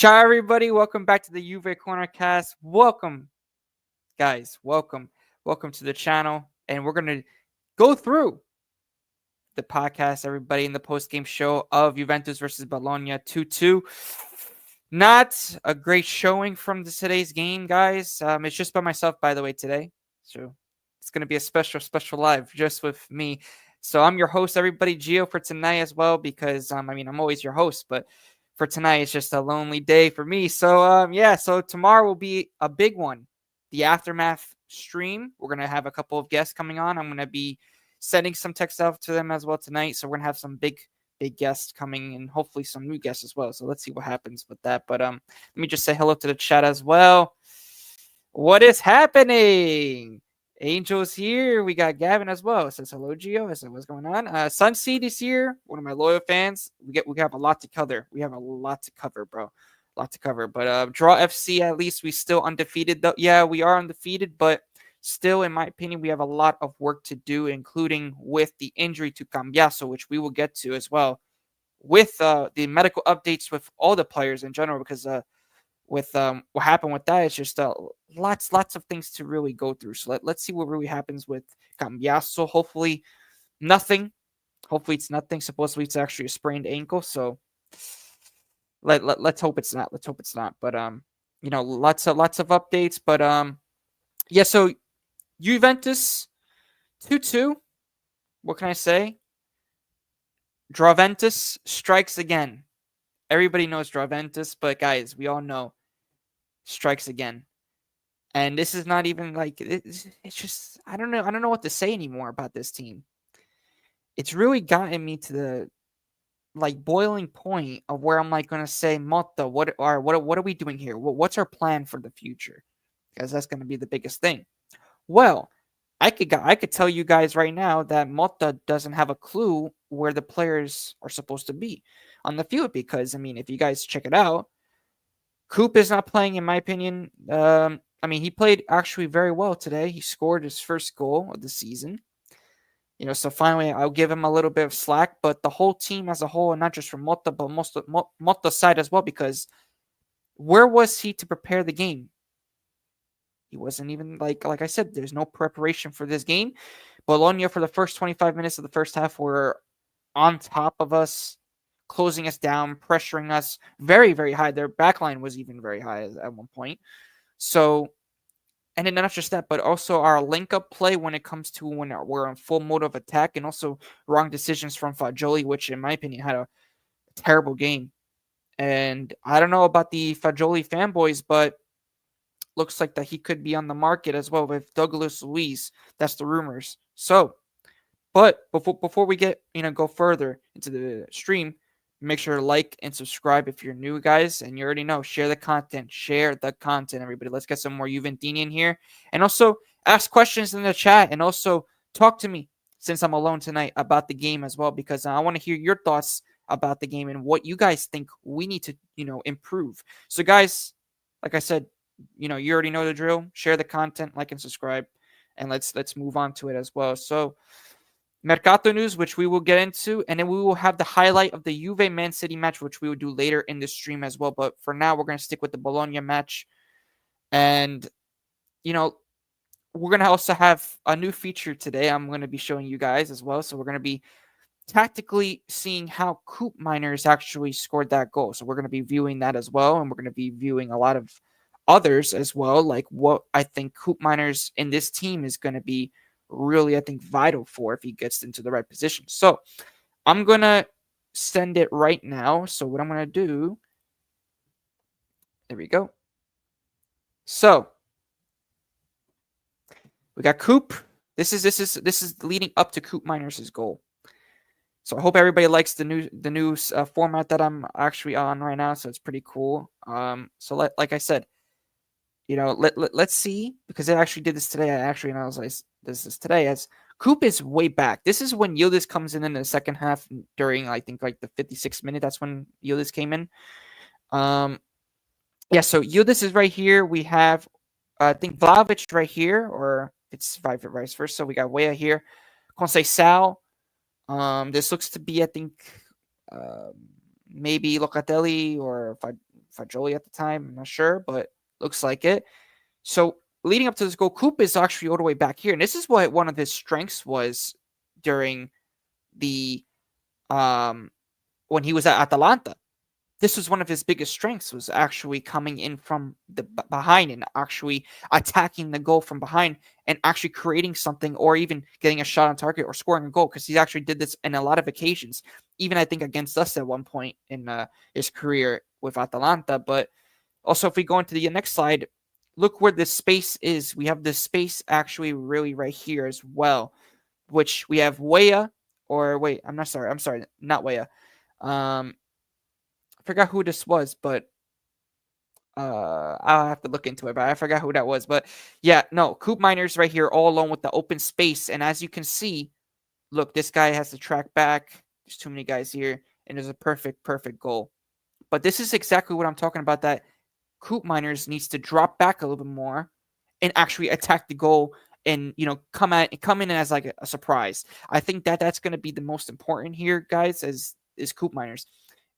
Ciao, everybody. Welcome back to the JuveCorner cast. Welcome, guys. Welcome. Welcome to the channel. And we're going to go through the podcast, everybody, in the post-game show of Juventus versus Bologna 2-2. Not a great showing from today's game, guys. It's just by myself, by the way, today. So it's going to be a special live just with me. So I'm your host, everybody, Gio, for tonight as well, because, I'm always your host, but for tonight, it's just a lonely day for me. So, so tomorrow will be a big one. The Aftermath stream. We're going to have a couple of guests coming on. I'm going to be sending some text out to them as well tonight. So we're going to have some big guests coming and hopefully some new guests as well. So let's see what happens with that. But let me just say hello to the chat as well. What is happening? Angel's here. We got Gavin as well. It says hello, Gio. I said, what's going on? Sunseed is here. One of my loyal fans. We have a lot to cover. We have a lot to cover, bro. A lot to cover. But Draw FC, at least we still undefeated. Though. Yeah, we are undefeated, but still, in my opinion, we have a lot of work to do, including with the injury to Cambiaso, which we will get to as well, with the medical updates with all the players in general, because with what happened with that, it's just lots of things to really go through. So let's see what really happens with Cambiaso. Hopefully nothing. Hopefully it's nothing. Supposedly it's actually a sprained ankle. So let's hope it's not. Let's hope it's not. But lots of updates. But so Juventus 2-2. What can I say? Drawventus strikes again. Everybody knows Drawventus, but guys, we all know strikes again. And this is not even like it's just I don't know what to say anymore about this team. It's really gotten me to the boiling point of where I'm going to say, Motta, what are we doing here? What's our plan for the future? Because that's going to be the biggest thing. Well, I could tell you guys right now that Motta doesn't have a clue where the players are supposed to be on the field, because if you guys check it out, Coop is not playing, in my opinion. He played actually very well today. He scored his first goal of the season. So finally, I'll give him a little bit of slack. But the whole team as a whole, and not just from Motta, but Motta's side as well, because where was he to prepare the game? He wasn't even, like I said, there's no preparation for this game. Bologna, for the first 25 minutes of the first half, were on top of us, closing us down, pressuring us very, very high. Their backline was even very high at one point. So, and then not just that, but also our link-up play when it comes to when we're on full mode of attack, and also wrong decisions from Fagioli, which in my opinion had a terrible game. And I don't know about the Fagioli fanboys, but looks like that he could be on the market as well with Douglas Luiz. That's the rumors. So, but before we go further into the stream, make sure to like and subscribe if you're new, guys. And you already know, share the content. Share the content, everybody. Let's get some more Juventini in here. And also ask questions in the chat. And also talk to me, since I'm alone tonight, about the game as well, because I want to hear your thoughts about the game and what you guys think we need to, improve. So, guys, like I said, you already know the drill. Share the content, like and subscribe. And let's move on to it as well. So, Mercato news, which we will get into, and then we will have the highlight of the Juve Man City match, which we will do later in the stream as well. But for now, we're going to stick with the Bologna match. And, we're going to also have a new feature today I'm going to be showing you guys as well. So we're going to be tactically seeing how Coop Miners actually scored that goal. So we're going to be viewing that as well. And we're going to be viewing a lot of others as well, like what I think Coop Miners in this team is going to be really, I think, vital for if he gets into the right position. So I'm going to send it right now. So what I'm going to do, there we go. So we got Coop. This is leading up to Coop Miners' goal. So I hope everybody likes the new format that I'm actually on right now. So it's pretty cool. So like I said, let's see, because I actually did this today. I actually analyzed this today as Coop is way back. This is when Yildiz comes in the second half during, I think, like the 56th minute. That's when Yildiz came in. So Yildiz is right here. We have, I think, Vlahovic right here, or it's vice versa. So we got Weah here. Conceição. This looks to be, I think, maybe Locatelli or Fagioli at the time. I'm not sure, but looks like it. So leading up to this goal, Coop is actually all the way back here. And this is what one of his strengths was during the when he was at Atalanta. This was one of his biggest strengths, was actually coming in from the behind and actually attacking the goal from behind and actually creating something, or even getting a shot on target or scoring a goal, because he actually did this in a lot of occasions, even I think against us at one point in his career with Atalanta. But also, if we go into the next slide, look where this space is. We have this space actually really right here as well, which we have Weah, or wait, I'm sorry, not Weah. I forgot who this was, but I'll have to look into it, but I forgot who that was. But yeah, no, Coop Miner's right here all alone with the open space. And as you can see, look, this guy has to track back. There's too many guys here, and there's a perfect perfect goal. But this is exactly what I'm talking about, that Coop Miners needs to drop back a little bit more and actually attack the goal, and come in as like a surprise. I think that that's going to be the most important here, guys, is Coop Miners.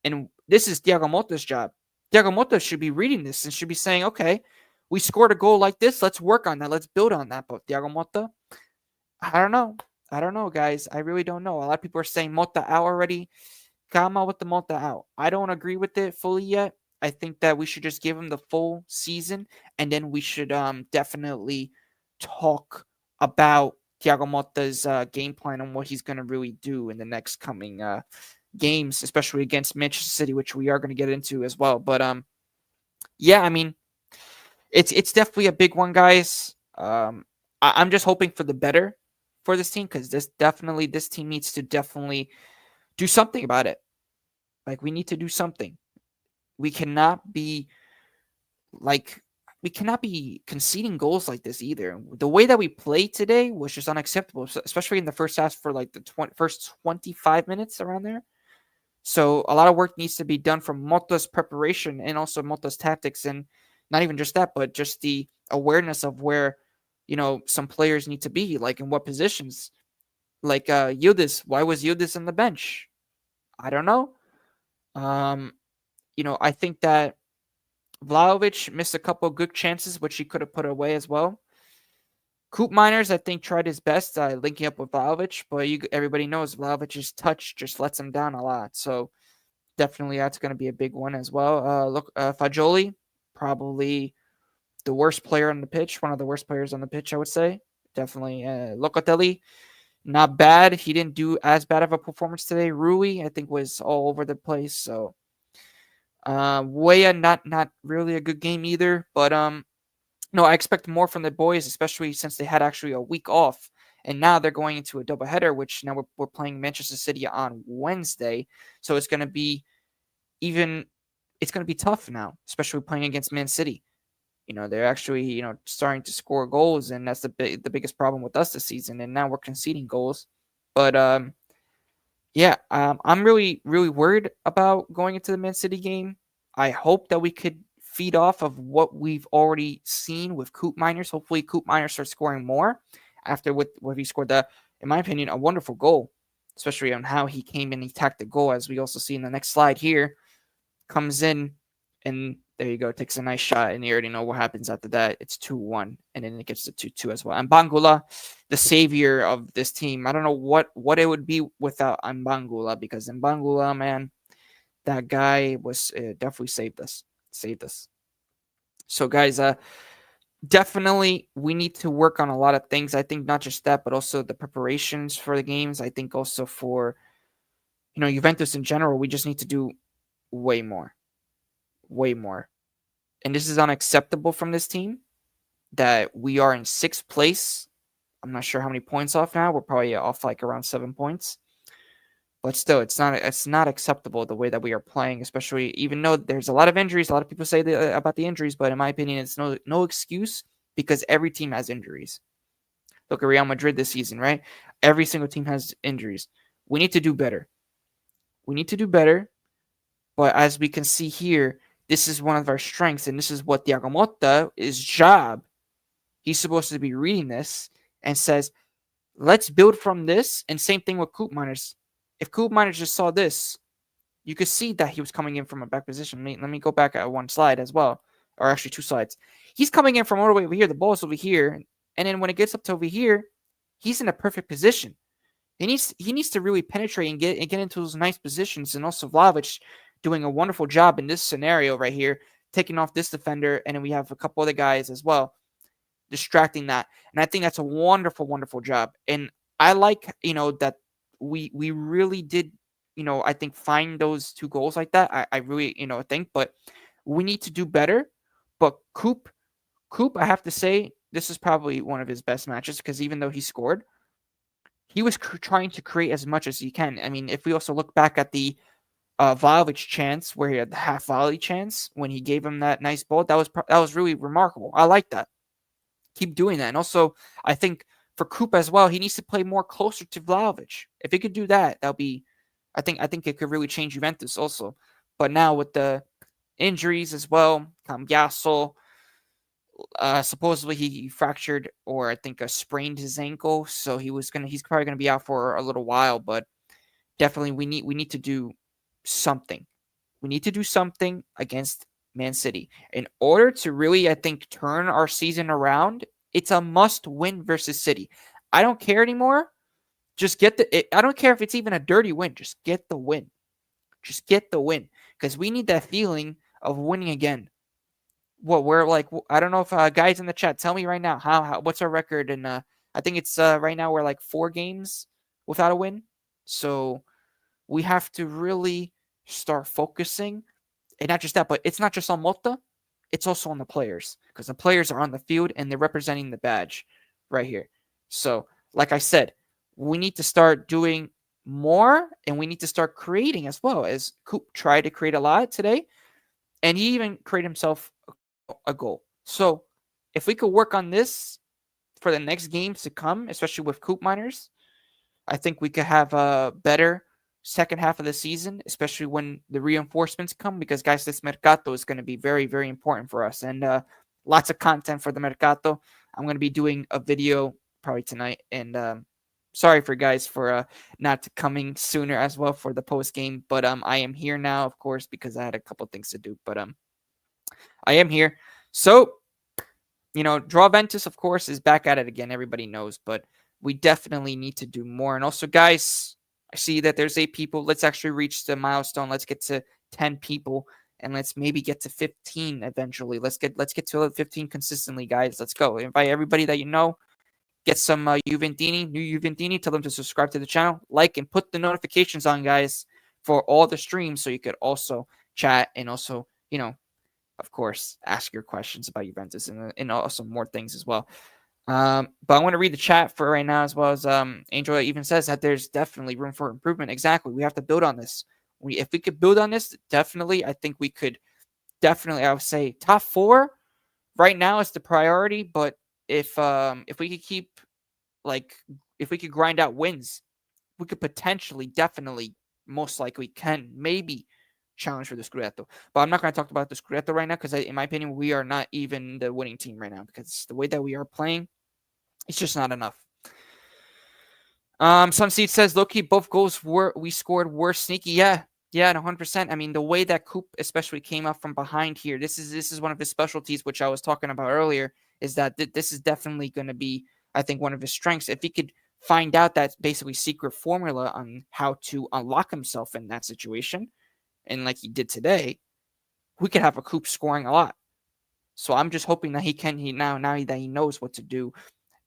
And this is Thiago Motta's job. Thiago Motta should be reading this and should be saying, okay, we scored a goal like this. Let's work on that. Let's build on that. But Thiago Motta, I don't know. I don't know, guys. I really don't know. A lot of people are saying Motta out already. Come on with the Motta out. I don't agree with it fully yet. I think that we should just give him the full season, and then we should definitely talk about Thiago Motta's game plan and what he's going to really do in the next coming games, especially against Manchester City, which we are going to get into as well. But yeah, I mean, it's definitely a big one, guys. I'm just hoping for the better for this team, because this team needs to definitely do something about it. Like, we need to do something. We cannot be conceding goals like this either. The way that we played today was just unacceptable, especially in the first half for like the first 25 minutes around there. So a lot of work needs to be done from Motta's preparation and also Motta's tactics, and not even just that, but just the awareness of where some players need to be, like in what positions. Like Yildiz, why was Yildiz on the bench? I don't know. I think that Vlahovic missed a couple of good chances, which he could have put away as well. Coop Miners, I think, tried his best linking up with Vlahovic, but everybody knows Vlahovic's touch just lets him down a lot. So definitely that's going to be a big one as well. Fagioli, probably the worst player on the pitch, one of the worst players on the pitch, I would say. Definitely. Locatelli, not bad. He didn't do as bad of a performance today. Rui, I think, was all over the place. So Weah, not really a good game either. But no, I expect more from the boys, especially since they had actually a week off, and now they're going into a doubleheader, which now we're playing Manchester City on Wednesday. So it's going to be tough now, especially playing against Man City. They're actually starting to score goals, and that's the biggest problem with us this season. And now we're conceding goals. But yeah, I'm really really worried about going into the Man City game. I hope that we could feed off of what we've already seen with Coop Miners. Hopefully, Coop Miners starts scoring more after what he scored in my opinion, a wonderful goal, especially on how he came in and attacked the goal, as we also see in the next slide here. Comes in, and there you go, takes a nice shot, and you already know what happens after that. It's 2-1, and then it gets to 2-2 as well. And Bangula, the savior of this team. I don't know what it would be without Mbangula, because Mbangula, man, that guy was definitely saved us. So, guys, definitely we need to work on a lot of things. I think not just that, but also the preparations for the games. I think also for Juventus in general, we just need to do way more. And this is unacceptable from this team, that we are in 6th place. I'm not sure how many points off now. We're probably off like around 7 points. But still, it's not acceptable the way that we are playing, especially even though there's a lot of injuries. A lot of people say about the injuries, but in my opinion, it's no excuse, because every team has injuries. Look at Real Madrid this season, right? Every single team has injuries. We need to do better. But as we can see here, this is one of our strengths, and this is what Thiago Motta's job. He's supposed to be reading this and says, let's build from this. And same thing with Coop Miners. If Coop Miners just saw this, You could see that he was coming in from a back position. Let me go back at one slide as well, or actually 2 slides. He's coming in from all the way over here. The ball's over here, and then when it gets up to over here, he's in a perfect position. He needs to really penetrate and get into those nice positions. And also Vlahovic doing a wonderful job in this scenario right here, taking off this defender, and then we have a couple other guys as well distracting that. And I think that's a wonderful, wonderful job. And I like, that we really did, I think find those 2 goals like that. I really, think, but we need to do better. But Coop, I have to say, this is probably one of his best matches because even though he scored, he was trying to create as much as he can. I mean, if we also look back at the Vlahovic chance where he had the half volley chance when he gave him that nice ball, that was really remarkable. I like that. Keep doing that. And also, I think for Coop as well, he needs to play more closer to Vlahovic. If he could do that, that'll be, I think it could really change Juventus also. But now with the injuries as well, Cambiaso, supposedly he fractured or I think sprained his ankle, so he's probably gonna be out for a little while. But definitely we need to do something. We need to do something against Man City in order to really, I think, turn our season around. It's a must win versus City. I don't care anymore. Just get I don't care if it's even a dirty win. Just get the win. Just get the win because we need that feeling of winning again. What we're like, I don't know if guys in the chat tell me right now what's our record, and I think it's right now we're like 4 games without a win. So we have to really start focusing, and not just that, but it's not just on Motta, it's also on the players because the players are on the field and they're representing the badge right here. So, like I said, we need to start doing more, and we need to start creating as well. As Coop tried to create a lot today, and he even created himself a goal. So if we could work on this for the next games to come, especially with Coop Miners, I think we could have a better second half of the season, especially when the reinforcements come, because guys, this Mercato is going to be very, very important for us, and lots of content for the Mercato. I'm going to be doing a video probably tonight, and sorry for guys for not coming sooner as well for the post game, but I am here now, of course, because I had a couple things to do, but I am here. So, Drawventus, of course, is back at it again. Everybody knows, but we definitely need to do more. And also, guys, I see that there's 8 people. Let's actually reach the milestone. Let's get to 10 people, and let's maybe get to 15 eventually. Let's get to 15 consistently, guys. Let's go. Invite everybody that you know. Get some new Juventini. Tell them to subscribe to the channel, like, and put the notifications on, guys, for all the streams, so you could also chat and also, of course, ask your questions about Juventus and also more things as well. But I want to read the chat for right now, as well as Angel even says that there's definitely room for improvement. Exactly. We have to build on this. If we could build on this, definitely, I think we could definitely, I would say top 4 right now is the priority. But if we could keep, if we could grind out wins, we could potentially, definitely, most likely can maybe challenge for the Scudetto. But I'm not going to talk about the Scudetto right now because, in my opinion, we are not even the winning team right now because the way that we are playing, it's just not enough. Sunseed says, Loki, both goals we scored were sneaky. Yeah, 100%. I mean, the way that Coop especially came up from behind here, this is one of his specialties, which I was talking about earlier, is that this is definitely going to be, I think, one of his strengths. If he could find out that basically secret formula on how to unlock himself in that situation, and like he did today, we could have a Coop scoring a lot. So I'm just hoping that now that he knows what to do.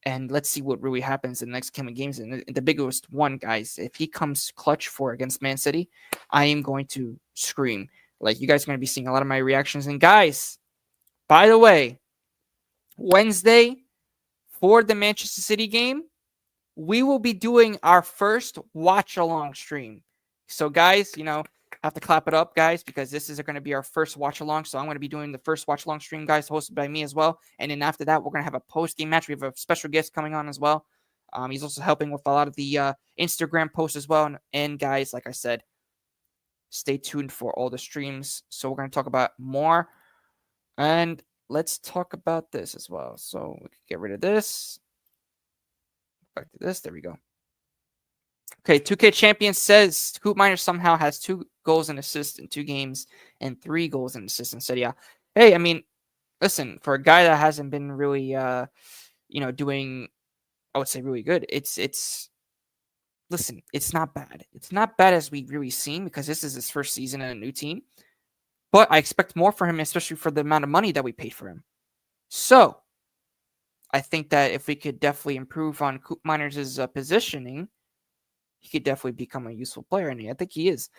And let's see what really happens in the next coming games. And the biggest one, guys, if he comes clutch for against Man City, I am going to scream. Like, you guys are going to be seeing a lot of my reactions. And guys, by the way, Wednesday for the Manchester City game, we will be doing our first watch-along stream. So, guys, have to clap it up, guys, because this is going to be our first watch-along. So I'm going to be doing the first watch-along stream, guys, hosted by me as well. And then after that, we're going to have a post-game match. We have a special guest coming on as well. He's also helping with a lot of the Instagram posts as well. And guys, like I said, stay tuned for all the streams. So we're going to talk about more. And let's talk about this as well. So we can get rid of this. Back to this. There we go. Okay, 2K Champion says Coop Miner somehow has 2 goals and assists in 2 games and 3 goals and assists in Serie A. Hey, I mean, listen, for a guy that hasn't been really, doing, I would say, really good, listen, it's not bad. It's not bad as we've really seen because this is his first season in a new team. But I expect more for him, especially for the amount of money that we paid for him. So I think that if we could definitely improve on Coop Miners' positioning, he could definitely become a useful player. And I think he is.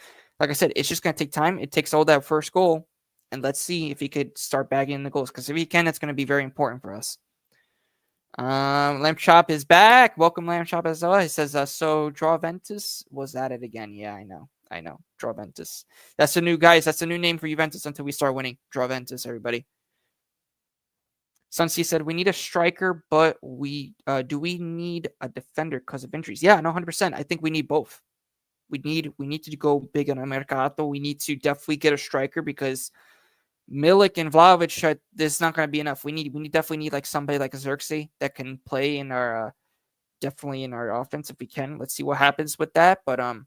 Like I said, it's just going to take time. It takes all that first goal. And let's see if he could start bagging the goals. Because if he can, that's going to be very important for us. Lamb Chop is back. Welcome, Lamb Chop, as well. He says, so Drawventus was at it again. Yeah, I know. Drawventus. That's the new, guys. That's the new name for Juventus until we start winning. Drawventus, everybody. Sunsi said, we need a striker, but do we need a defender because of injuries? Yeah, no, 100%. I think we need both. We need to go big on a Mercato. We need to definitely get a striker because Milik and Vlahovic, this is not going to be enough. We definitely need like somebody like Xerxes that can play in our definitely in our offense if we can. Let's see what happens with that. But I'm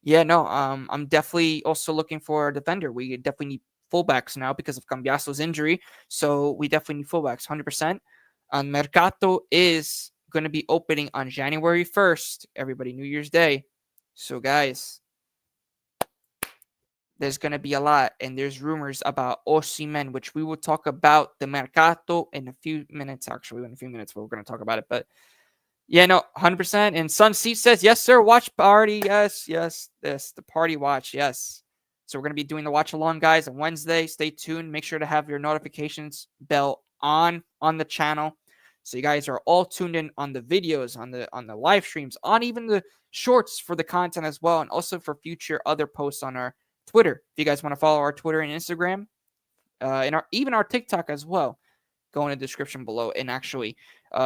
definitely also looking for a defender. We definitely need fullbacks now because of Cambiaso's injury. So we definitely need fullbacks, 100%. Mercato is going to be opening on January 1st, everybody, New Year's Day. So, guys, there's going to be a lot, and there's rumors about Osimhen, which we will talk about the Mercato in a few minutes. Actually, in a few minutes, we're going to talk about it. But yeah, no, 100%. And Sun Seat says, yes, sir, watch party. Yes, the party watch. Yes. So we're going to be doing the watch along, guys, on Wednesday. Stay tuned. Make sure to have your notifications bell on the channel. So you guys are all tuned in on the videos, on the live streams, on even the shorts for the content as well, and also for future other posts on our Twitter. If you guys want to follow our Twitter and Instagram, and even our TikTok as well, go in the description below and actually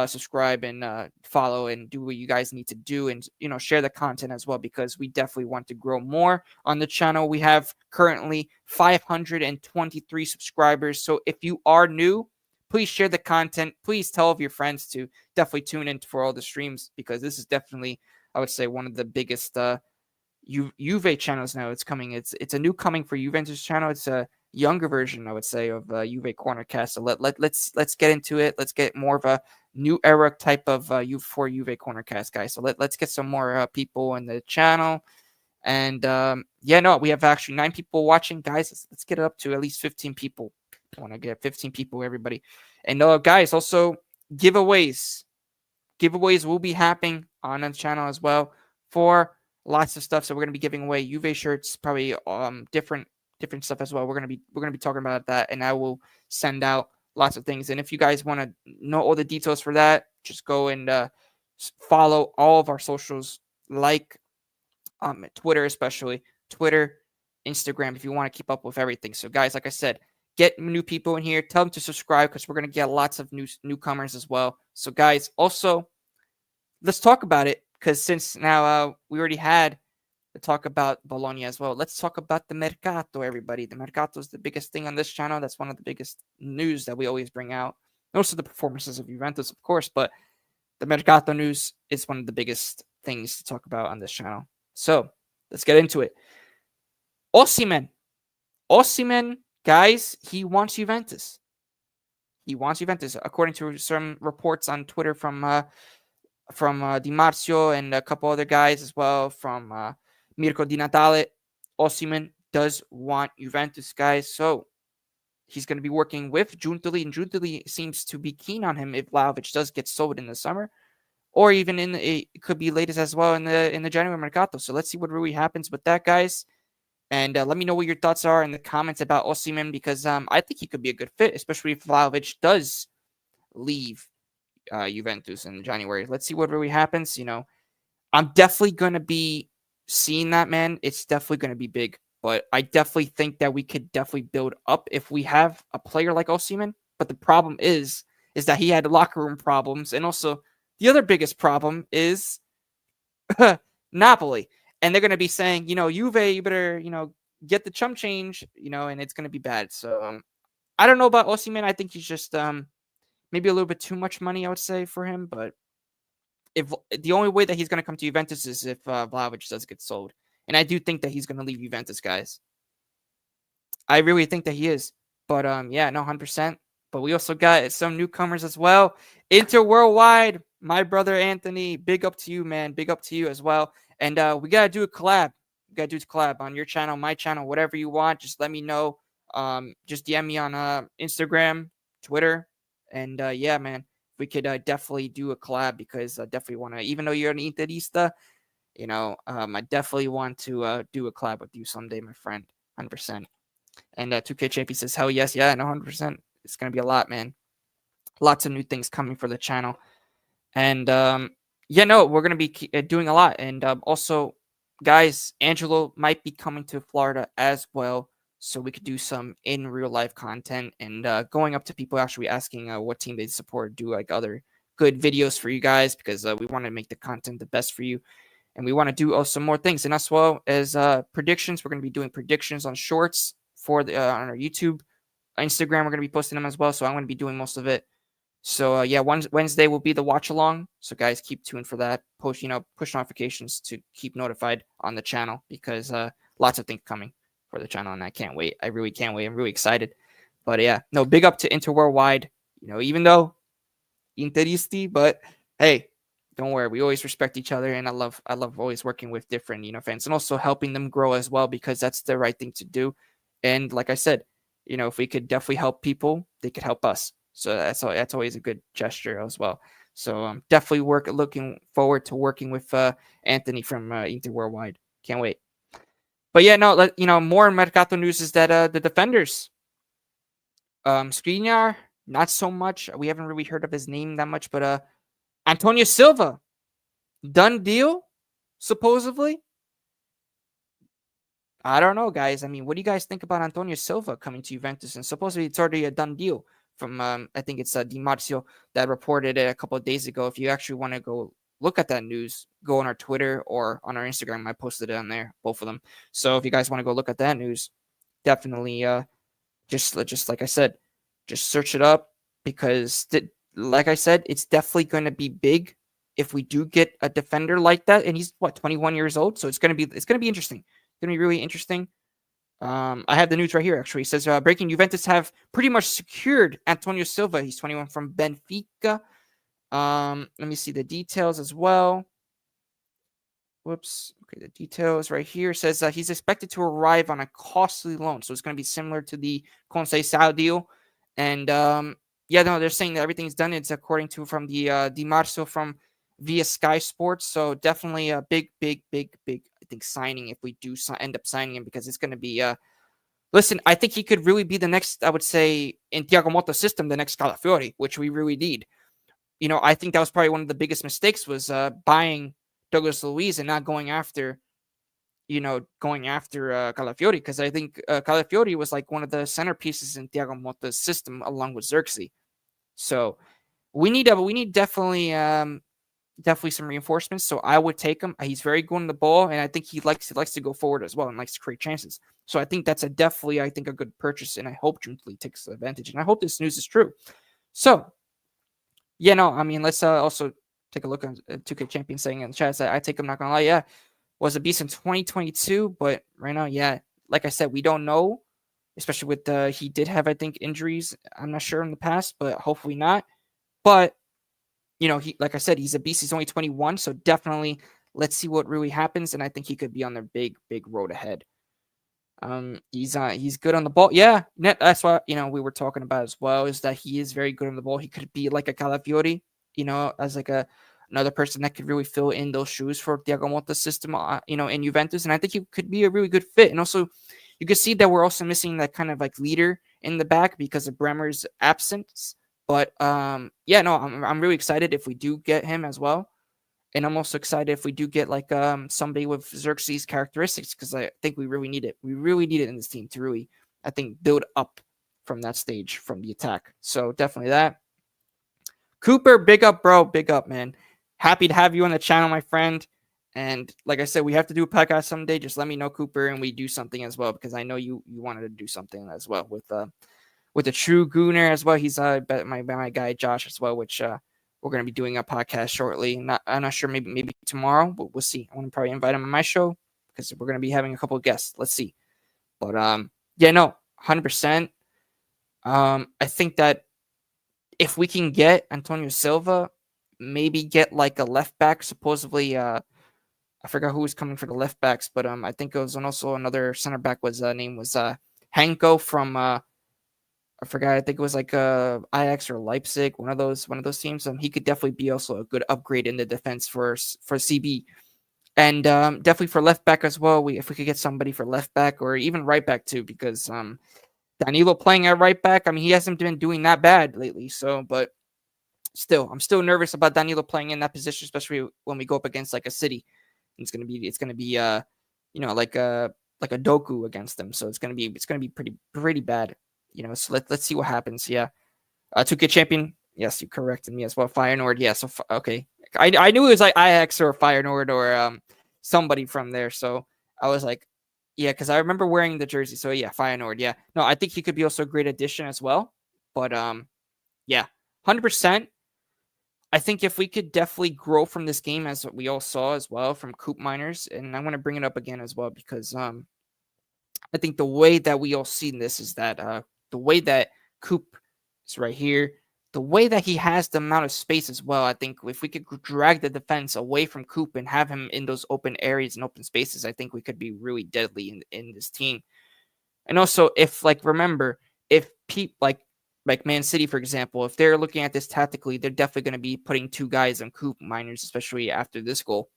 subscribe and follow and do what you guys need to do, and share the content as well, because we definitely want to grow more on the channel. We have currently 523 subscribers. So if you are new, please share the content. Please tell all of your friends to definitely tune in for all the streams, because this is definitely, I would say, one of the biggest Juve channels now. It's coming. It's a new coming for Juventus channel. It's a younger version, I would say, of JuveCorner cast. So let's get into it. Let's get more of a new era type of JuveCorner cast, guys. So let's get some more people in the channel. And we have actually 9 people watching, guys. Let's get it up to at least 15 people. I want to get 15 people, everybody. And guys, also giveaways. Giveaways will be happening on the channel as well for lots of stuff. So we're going to be giving away Juve shirts, probably different stuff as well. We're going to be talking about that, and I will send out lots of things. And if you guys want to know all the details for that, just go and follow all of our socials, like Twitter, especially Twitter, Instagram, if you want to keep up with everything. So guys, like I said, get new people in here. Tell them to subscribe, because we're going to get lots of newcomers as well. So guys, also, let's talk about it, because since now we already had to talk about Bologna as well. Let's talk about the Mercato, everybody. The Mercato is the biggest thing on this channel. That's one of the biggest news that we always bring out. Most of the performances of Juventus, of course, but the Mercato news is one of the biggest things to talk about on this channel. So let's get into it. Osimhen, guys, he wants Juventus. He wants Juventus, according to some reports on Twitter from Di Marzio and a couple other guys as well, from Mirko Di Natale. Osimhen does want Juventus, guys. So he's going to be working with Giuntoli, and Giuntoli seems to be keen on him if Vlahovic does get sold in the summer, or even it could be latest as well in the January Mercato. So let's see what really happens with that, guys. And let me know what your thoughts are in the comments about Osimhen, because I think he could be a good fit, especially if Vlahovic does leave Juventus in January. Let's see what really happens. I'm definitely going to be seeing that, man. It's definitely going to be big, but I definitely think that we could definitely build up if we have a player like Osimhen. But the problem is that he had locker room problems, and also the other biggest problem is Napoli. And they're going to be saying, Juve, you better, get the chump change, and it's going to be bad. So I don't know about Osimhen. I think he's just maybe a little bit too much money, I would say, for him. But if the only way that he's going to come to Juventus is if Vlahovic does get sold. And I do think that he's going to leave Juventus, guys. I really think that he is. But yeah, no, 100%. But we also got some newcomers as well. Inter Worldwide, my brother Anthony, big up to you, man. Big up to you as well. And we got to do a collab. We got to do a collab on your channel, my channel, whatever you want. Just let me know. Just DM me on Instagram, Twitter. And yeah, man, we could definitely do a collab because I definitely want to, even though you're an Interista, I definitely want to do a collab with you someday, my friend. 100%. And 2K Champion says, hell yes. Yeah, no, 100%. It's going to be a lot, man. Lots of new things coming for the channel. And yeah, no, we're going to be doing a lot. And also, guys, Angelo might be coming to Florida as well. So we could do some in real life content and going up to people actually asking what team they support, do like other good videos for you guys because we want to make the content the best for you. And we want to do also more things. And as well as predictions, we're going to be doing predictions on shorts for the on our YouTube, Instagram. We're going to be posting them as well. So I'm going to be doing most of it. So yeah, Wednesday will be the watch along. So guys, keep tuned for that. Push notifications to keep notified on the channel because lots of things coming for the channel, and I can't wait. I really can't wait. I'm really excited. But yeah, no, big up to Inter Worldwide. Even though Interisti, but hey, don't worry. We always respect each other, and I love always working with different fans and also helping them grow as well because that's the right thing to do. And like I said, if we could definitely help people, they could help us. So that's always a good gesture as well. So definitely looking forward to working with Anthony from Inter Worldwide. Can't wait. But yeah, no, more Mercato news is that the defenders, Skriniar, not so much. We haven't really heard of his name that much, but Antonio Silva, done deal, supposedly. I don't know, guys. I mean, what do you guys think about Antonio Silva coming to Juventus? And supposedly it's already a done deal from, I think it's Di Marzio that reported it a couple of days ago. If you actually want to go look at that news, go on our Twitter or on our Instagram. I posted it on there, both of them. So if you guys want to go look at that news, definitely just like I said, just search it up because like I said, it's definitely going to be big if we do get a defender like that. And he's 21 years old, so it's going to be interesting. It's going to be really interesting. I have the news right here, actually. It says, breaking, Juventus have pretty much secured Antonio Silva. He's 21 from Benfica. Let me see the details as well. Whoops. Okay, the details right here says he's expected to arrive on a costly loan. So it's going to be similar to the Conceição deal. And yeah, no, they're saying that everything's done. It's according to from the Di Marzio from via Sky Sports. So definitely a big, I think, signing if we do end up signing him because it's going to be listen, I think he could really be the next, I would say, in Thiago Motta's system, the next Calafiori, which we really need. I think that was probably one of the biggest mistakes was buying Douglas Luiz and not going after Calafiori because I think Calafiori was like one of the centerpieces in Thiago Motta's system along with Xerxes. So we need definitely some reinforcements. So I would take him. He's very good on the ball, and I think he likes to go forward as well and likes to create chances. So I think that's a good purchase, and I hope Juntli takes advantage. And I hope this news is true. So yeah, no, I mean, let's also take a look at 2K Champion saying in the chat that I take him, not gonna lie, yeah, was a beast in 2022, but right now, yeah, like I said, we don't know, especially with he did have, I think, injuries. I'm not sure in the past, but hopefully not. But he, like I said, he's a beast. He's only 21, so definitely let's see what really happens, and I think he could be on the big road ahead. He's good on the ball. Yeah, that's what we were talking about as well. Is that he is very good on the ball. He could be like a Calafiori, as like another person that could really fill in those shoes for Thiago Motta's system, in Juventus. And I think he could be a really good fit. And also, you can see that we're also missing that kind of like leader in the back because of Bremer's absence. But yeah, no, I'm really excited if we do get him as well. And I'm also excited if we do get like somebody with Xerxes characteristics because I think we really need it. We really need it in this team to really, I think, build up from that stage from the attack. So definitely that. Cooper, big up, bro. Big up, man. Happy to have you on the channel, my friend. And like I said, we have to do a podcast someday. Just let me know, Cooper, and we do something as well because I know you wanted to do something as well with the True Gooner as well. He's my guy Josh as well, which we're going to be doing a podcast shortly. I'm not sure, maybe tomorrow, but we'll see. I want to probably invite him on my show, because we're going to be having a couple of guests. Let's see. But yeah, no, 100%. I think that if we can get Antonio Silva, maybe get like a left back, supposedly. I forgot who was coming for the left backs, but I think it was also another center back was name was Hanko from I forgot. I think it was like Ajax or Leipzig, one of those teams. He could definitely be also a good upgrade in the defense for CB, and definitely for left back as well. If we could get somebody for left back or even right back too, because Danilo playing at right back. I mean, he hasn't been doing that bad lately. So, but still, I'm still nervous about Danilo playing in that position, especially when we go up against like a City. It's gonna be like a Doku against them. So it's gonna be pretty bad. So let's see what happens. Yeah. 2K champion. Yes, you corrected me as well. Feyenoord. Yeah. So okay. I knew it was like Ajax or Feyenoord or somebody from there. So I was like, yeah, because I remember wearing the jersey. So yeah, Feyenoord. Yeah. No, I think he could be also a great addition as well. But yeah, 100%. I think if we could definitely grow from this game, as we all saw as well from Coop Miners, and I want to bring it up again as well because I think the way that we all seen this is that the way that Coop is right here, the way that he has the amount of space as well. I think if we could drag the defense away from Coop and have him in those open areas and open spaces, I think we could be really deadly in this team. And also, if remember, if like Man City, for example, if they're looking at this tactically, they're definitely going to be putting two guys on Coop Miners, especially after this goal.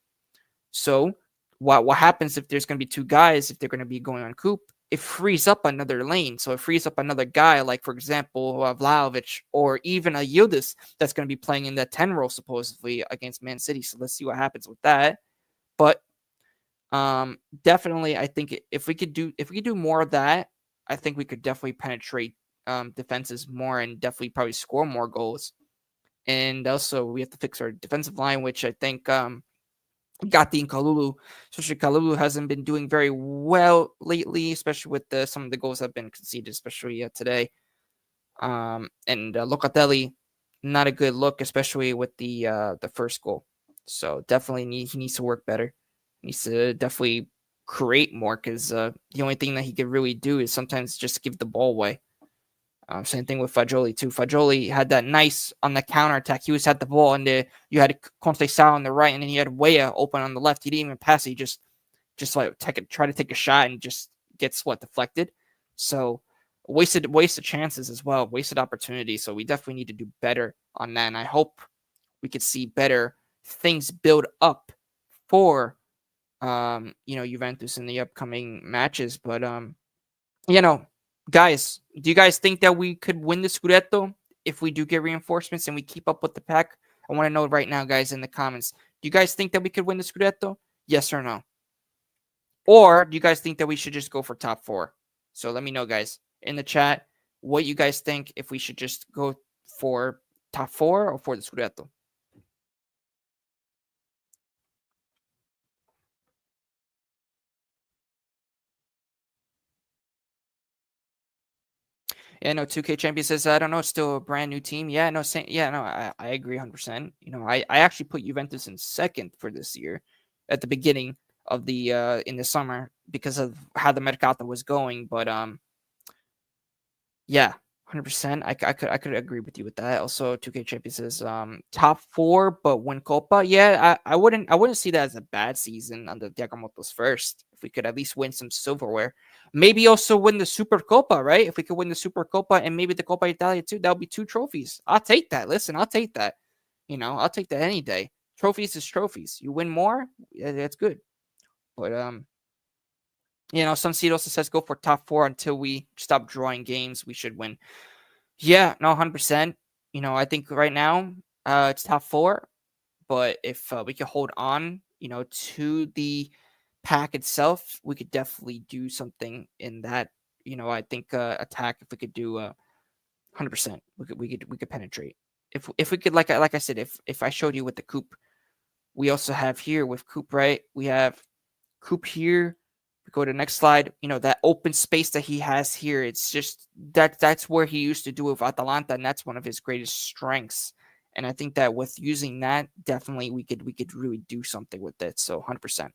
So what happens if there's going to be two guys, if they're going to be going on Coop? It frees up another lane. So it frees up another guy, like, for example, Vlahovic or even a Yildiz that's going to be playing in that 10 role, supposedly, against Man City. So let's see what happens with that. But definitely, I think if we could do more of that, I think we could definitely penetrate defenses more and definitely probably score more goals. And also, we have to fix our defensive line, which I think Gatti and Kalulu, especially Kalulu, hasn't been doing very well lately, especially with some of the goals that have been conceded, especially today. And Locatelli, not a good look, especially with the first goal. So definitely he needs to work better. He needs to definitely create more because the only thing that he could really do is sometimes just give the ball away. Same thing with Fagioli too. Fagioli had that nice on the counter attack. He had the ball and you had Conte Sal on the right, and then you had Weah open on the left. He didn't even pass it. He just like try to take a shot and just gets deflected. So wasted chances as well, wasted opportunities. So we definitely need to do better on that. And I hope we could see better things build up for Juventus in the upcoming matches. But guys, do you guys think that we could win the Scudetto if we do get reinforcements and we keep up with the pack? I want to know right now, guys, in the comments. Do you guys think that we could win the Scudetto? Yes or no? Or do you guys think that we should just go for top 4? So let me know, guys, in the chat what you guys think, if we should just go for top 4 or for the Scudetto. Yeah, no, 2K Champion says, I don't know, it's still a brand new team. Yeah, no, I agree 100%. I actually put Juventus in second for this year at the beginning of the in the summer because of how the Mercato was going. But yeah, 100%. I could agree with you with that. Also, 2K Champion says top 4 but win Copa. Yeah, I wouldn't see that as a bad season under Diacomoto's first. If we could at least win some silverware. Maybe also win the Super Copa, right? If we could win the Super Copa and maybe the Coppa Italia too, that would be 2 trophies. I'll take that. Listen, I'll take that. I'll take that any day. Trophies is trophies. You win more, yeah, that's good. But some seed also says go for top 4 until we stop drawing games. We should win. Yeah, no, 100%. I think right now it's top 4, but if we could hold on, to the pack itself, we could definitely do something in that. I think attack, if we could do 100%, we could penetrate. If we could, like I said, if I showed you with the Coop, we also have here with Coop, right? We have Coop here. We go to the next slide. That open space that he has here, it's just that's where he used to do it with Atalanta, and that's one of his greatest strengths. And I think that with using that, definitely we could really do something with it. So 100%.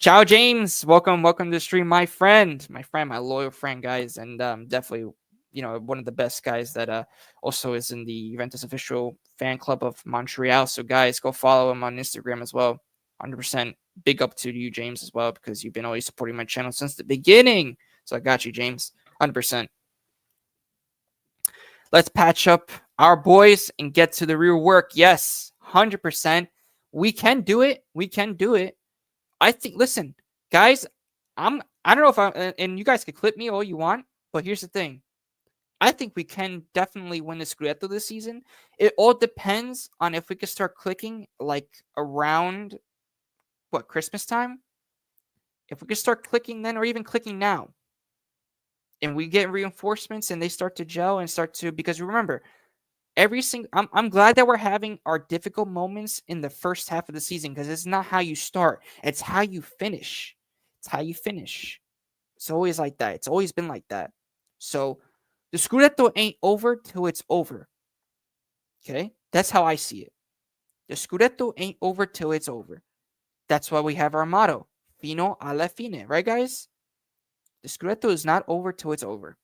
Ciao, James. Welcome to the stream, my friend, my loyal friend, guys, and definitely, one of the best guys that also is in the Juventus official fan club of Montreal. So, guys, go follow him on Instagram as well. 100% big up to you, James, as well, because you've been always supporting my channel since the beginning. So I got you, James. 100%. Let's patch up our boys and get to the real work. Yes, 100%. We can do it. We can do it. I think. Listen, guys. I don't know if I and you guys can clip me all you want, but here's the thing. I think we can definitely win the Scudetto this season. It all depends on if we can start clicking like around Christmas time. If we can start clicking then, or even clicking now, and we get reinforcements and they start to gel and start to, because remember, I'm glad that we're having our difficult moments in the first half of the season, because it's not how you start, it's how you finish. It's how you finish. It's always like that. It's always been like that. So the Scudetto ain't over till it's over. Okay? That's how I see it. The Scudetto ain't over till it's over. That's why we have our motto, fino alla fine, right, guys? The Scudetto is not over till it's over.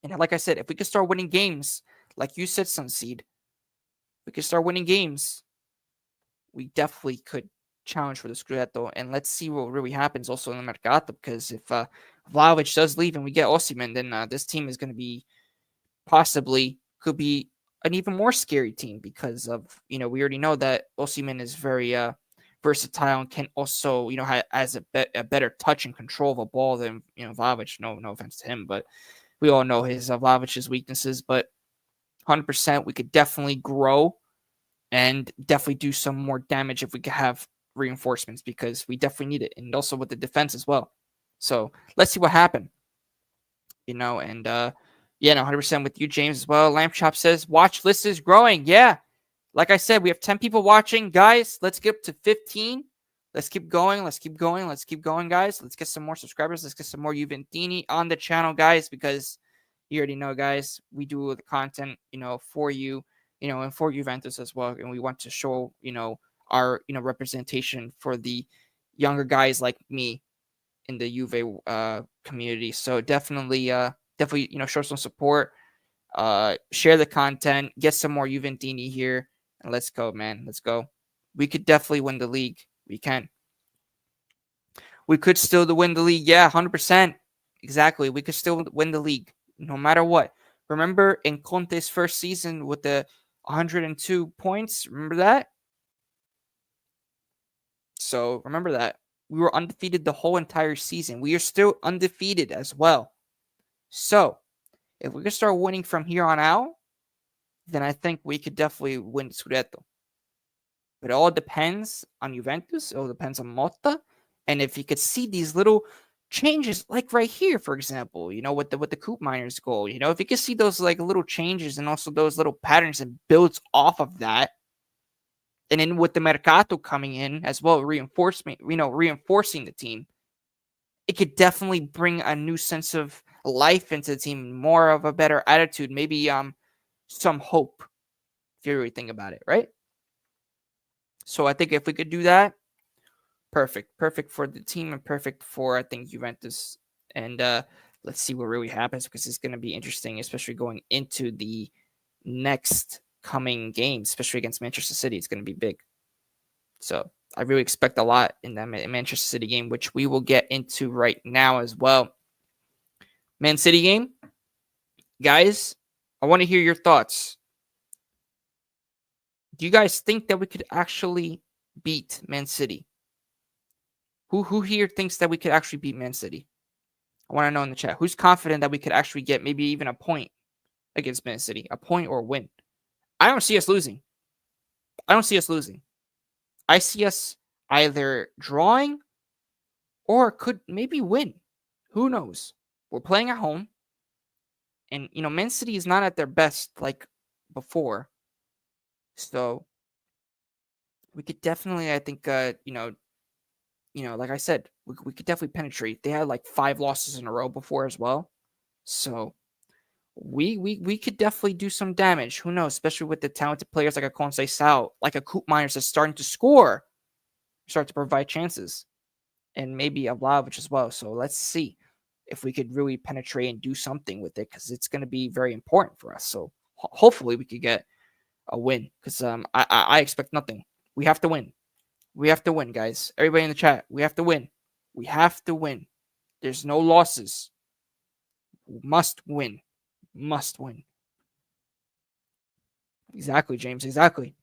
And like I said, if we can start winning games, like you said, Sunseed, we can start winning games, we definitely could challenge for the Scudetto. And let's see what really happens also in the Mercato, because if Vlahovic does leave and we get Osimhen, then this team is going to be could be an even more scary team, because of, we already know that Osimhen is very versatile and can also, has a better touch and control of a ball than, Vlahovic. No offense to him, but we all know his Vlavic's weaknesses. But 100%, we could definitely grow and definitely do some more damage if we could have reinforcements, because we definitely need it, and also with the defense as well. So let's see what happens. And yeah, no, 100% with you, James, as well. Lamp Chop says watch list is growing. Yeah, like I said, we have 10 people watching, guys. Let's get up to 15. Let's keep going. Let's keep going. Let's keep going, guys. Let's get some more subscribers. Let's get some more Juventini on the channel, guys, because you already know, guys, we do the content, for you, and for Juventus as well. And we want to show, our, representation for the younger guys like me in the Juve community. So definitely, show some support, share the content, get some more Juventini here, and let's go, man. Let's go. We could definitely win the league. We can. We could still win the league. Yeah, 100%. Exactly. We could still win the league no matter what. Remember in Conte's first season with the 102 points? Remember that? So remember that. We were undefeated the whole entire season. We are still undefeated as well. So if we can start winning from here on out, then I think we could definitely win Scudetto. But it all depends on Juventus. It all depends on Motta. And if you could see these little changes, like right here, for example, with the Coop Miners goal, if you could see those like little changes and also those little patterns and builds off of that, and then with the Mercato coming in as well, reinforcing the team, it could definitely bring a new sense of life into the team, more of a better attitude, maybe some hope, if you really think about it, right? So I think if we could do that, perfect for the team and perfect for, I think, Juventus. And let's see what really happens, because it's going to be interesting, especially going into the next coming games, especially against Manchester City. It's going to be big. So I really expect a lot in that Manchester City game, which we will get into right now as well. Man City game, guys, I want to hear your thoughts. Do you guys think that we could actually beat Man City? Who here thinks that we could actually beat Man City? I want to know in the chat. Who's confident that we could actually get maybe even a point against Man City? A point or a win? I don't see us losing. I see us either drawing or could maybe win. Who knows? We're playing at home. And, Man City is not at their best like before. So we could definitely, I think, like I said, we could definitely penetrate. They had like 5 losses in a row before as well. So we could definitely do some damage. Who knows? Especially with the talented players like a Conceição, like a Coop Miners that's starting to score, start to provide chances. and maybe a Vlahovic as well. So let's see if we could really penetrate and do something with it, because it's going to be very important for us. So hopefully we could get a win, because I expect nothing. We have to win. We have to win, guys. Everybody in the chat, we have to win. We have to win. There's no losses. Must win. Must win. Exactly, James. Exactly.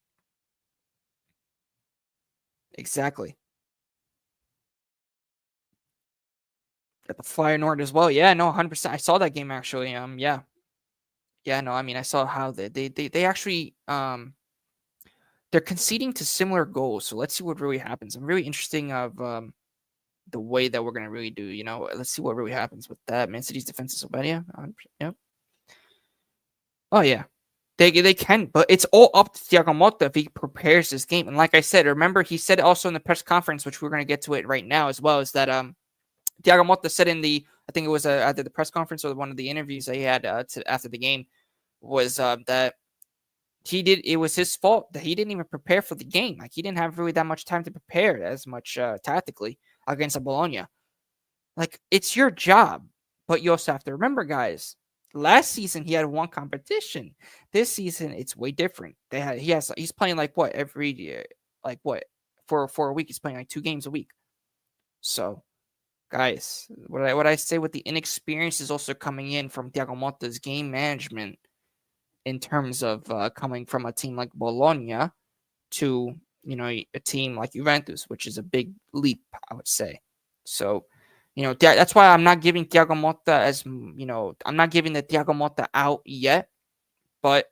Exactly. Got the Flyer Nord as well. Yeah, no, 100%. I saw that game actually. Yeah. Yeah, no, I mean, I saw how they actually they're conceding to similar goals. So let's see what really happens. I'm really interesting of the way that we're gonna really do. Let's see what really happens with that. Man City's defense is so bad. Yeah, yeah. Oh yeah, they can, but it's all up to Thiago Motta if he prepares this game. And like I said, remember he said also in the press conference, which we're gonna get to it right now as well, is that Thiago Motta said in the, I think it was either the press conference or one of the interviews that he had after the game, was that it was his fault that he didn't even prepare for the game. Like, he didn't have really that much time to prepare as much tactically against a Bologna. Like, it's your job, but you also have to remember, guys. Last season he had one competition. This season it's way different. He's playing like what every year, like what for a week he's playing like 2 games a week. So, guys, what I say with the inexperience is also coming in from Thiago Motta's game management, in terms of coming from a team like Bologna to a team like Juventus, which is a big leap, I would say. So, that's why I'm not giving Thiago Motta I'm not giving the Thiago Motta out yet, but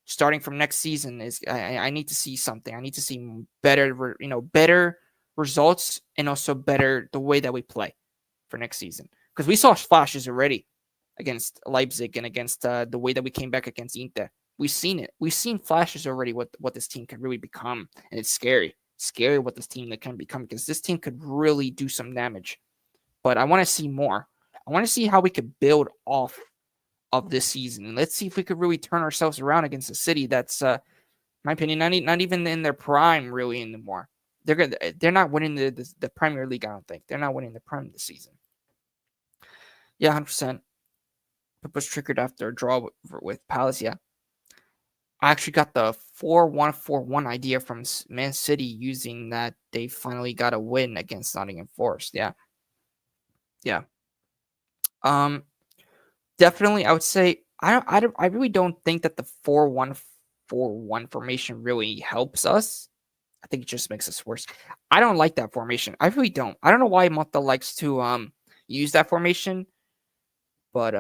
starting from next season I need to see something. I need to see better results, and also better the way that we play for next season, because we saw flashes already against Leipzig and against the way that we came back against Inter. We've seen it. We've seen flashes already what this team can really become, and it's scary. Scary what this team that can become, because this team could really do some damage. But I want to see more. I want to see how we could build off of this season, and let's see if we could really turn ourselves around against a City that's, in my opinion, not even in their prime really anymore. They're not winning the Premier League. I don't think they're not winning the Prem this season. Yeah, 100%. Was triggered after a draw with Palace. Yeah, I actually got the 4-1-4-1 idea from Man City, using that they finally got a win against Nottingham Forest. Yeah, yeah. Definitely, I would say I really don't think that the 4-1-4-1 formation really helps us. I think it just makes us worse. I don't like that formation. I really don't. I don't know why Motta likes to use that formation, but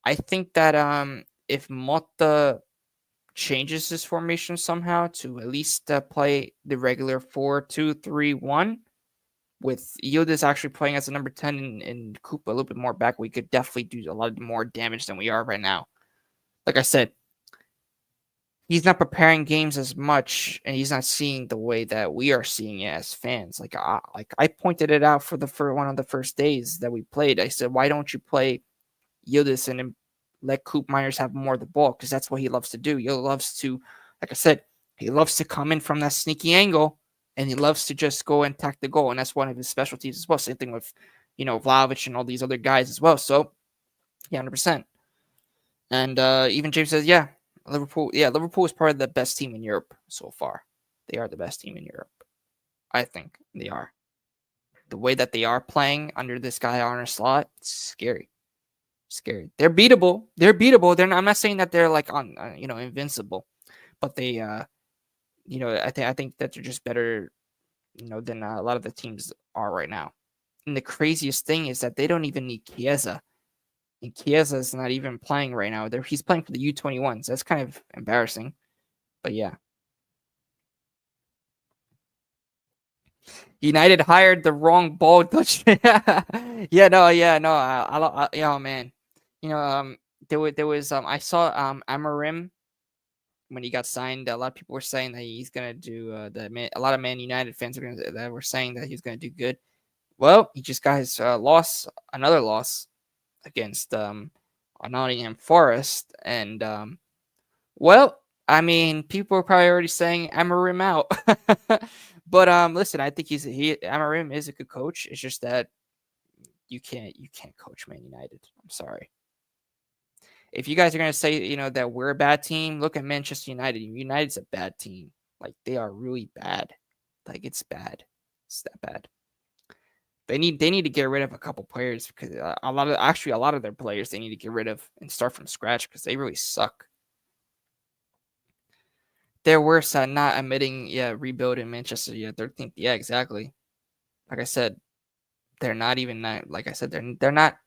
I think that if Motta changes his formation somehow to at least play the regular 4-2-3-1, with Yildiz actually playing as a number 10 and Koopa a little bit more back, we could definitely do a lot more damage than we are right now. Like I said, he's not preparing games as much, and he's not seeing the way that we are seeing it as fans. Like I pointed it out for one of the first days that we played. I said, why don't you play Yildiz and let Coop Myers have more of the ball, because that's what he loves to do. He loves to, like I said, he loves to come in from that sneaky angle, and he loves to just go and attack the goal, and that's one of his specialties as well. Same thing with, Vlahovic and all these other guys as well. So, yeah, 100%. And even James says, yeah, Liverpool is probably the best team in Europe so far. They are the best team in Europe. I think they are. The way that they are playing under this guy Arne Slot, it's scary. Scary. They're beatable. I'm not saying that they're like invincible, but they I think that they're just better than a lot of the teams are right now. And the craziest thing is that they don't even need Chiesa, and Chiesa is not even playing right now. He's playing for the U21s. That's kind of embarrassing, but yeah. United hired the wrong ball touch. Yeah, no. Yeah, man. There was I saw Amarim when he got signed. A lot of people were saying that he's gonna do a lot of Man United fans that were saying that he's gonna do good. Well, he just got his another loss against Nottingham Forest, and well, I mean, people are probably already saying Amarim out. But listen, I think Amarim is a good coach. It's just that you can't coach Man United. I'm sorry. If you guys are gonna say that we're a bad team, look at Manchester United. United's a bad team. Like they are really bad. Like it's bad. It's that bad. They need to get rid of a couple players because a lot of their players they need to get rid of and start from scratch because they really suck. They're worse at not admitting rebuilding Manchester. 13th. Yeah, exactly. Like I said, they're not even that. Like I said, they're not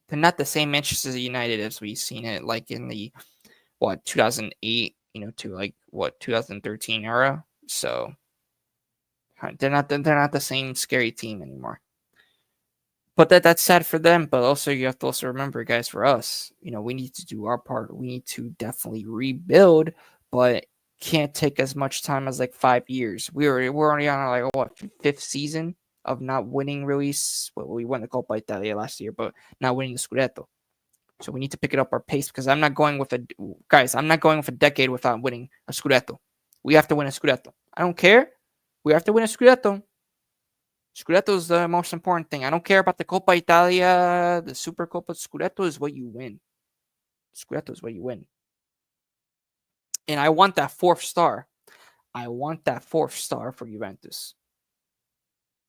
the same Manchester United as we've seen it like in the 2008 to like 2013 era. So they're not the same scary team anymore. But that's sad for them. But also you have to also remember, guys, for us, we need to do our part. We need to definitely rebuild, but can't take as much time as like 5 years. We're already on like fifth season of not winning really. Well, we won the Coppa Italia last year, but not winning the Scudetto. So we need to pick it up our pace because I'm not going with a decade without winning a Scudetto. We have to win a Scudetto. I don't care. We have to win a Scudetto. Scudetto is the most important thing. I don't care about the Coppa Italia, the Super Coppa. Scudetto is what you win. Scudetto is what you win. And I want that fourth star. I want that fourth star for Juventus.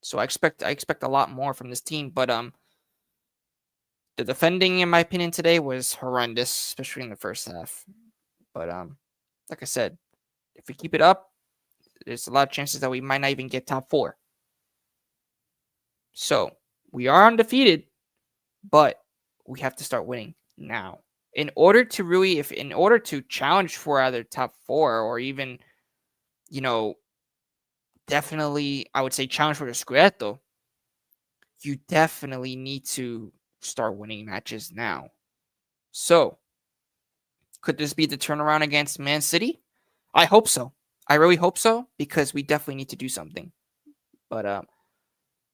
So I expect a lot more from this team, but the defending, in my opinion, today was horrendous, especially in the first half. But like I said, if we keep it up, there's a lot of chances that we might not even get top 4. So we are undefeated, but we have to start winning now. In order to challenge for either top 4 or even, definitely, I would say challenge for the Scudetto, you definitely need to start winning matches now. So, could this be the turnaround against Man City? I hope so. I really hope so because we definitely need to do something. But and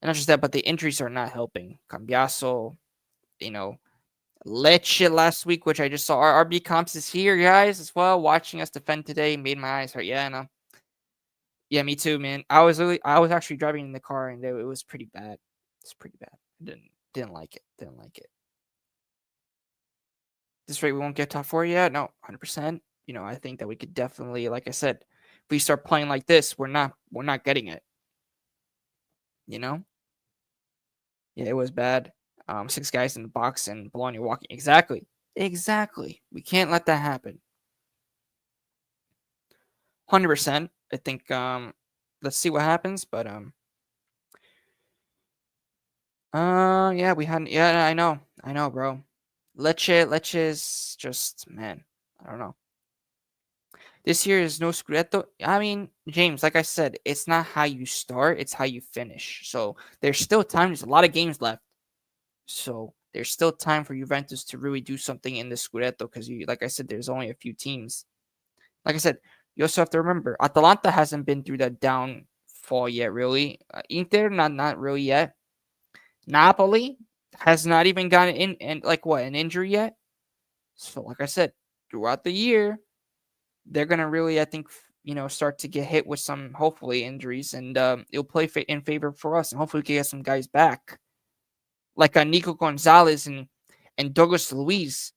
not just that, but the injuries are not helping. Cambiaso, Lecce last week, which I just saw. Our RB Comps is here, guys, as well. Watching us defend today made my eyes hurt. Yeah, no. Yeah, me too, man. I was actually driving in the car and it was pretty bad. It's pretty bad. Didn't like it. Didn't like it. This rate we won't get top 4 yet. No, 100%. I think that we could definitely, like I said, if we start playing like this, we're not getting it. Yeah, it was bad. 6 guys in the box and Bologna walking. Exactly. We can't let that happen. 100%. I think let's see what happens, but yeah, we hadn't. Yeah, I know, bro. Lecce's just, man, I don't know. This year is no Scudetto. I mean, James, like I said, it's not how you start, it's how you finish. So there's still time. There's a lot of games left. So there's still time for Juventus to really do something in the Scudetto because, like I said, there's only a few teams. Like I said, you also have to remember, Atalanta hasn't been through that downfall yet, really. Inter, not really yet. Napoli has not even gotten in and an injury yet. So, like I said, throughout the year, they're gonna really, I think, start to get hit with some hopefully injuries, and it'll play in favor for us, and hopefully we can get some guys back, like Nico Gonzalez and Douglas Luiz.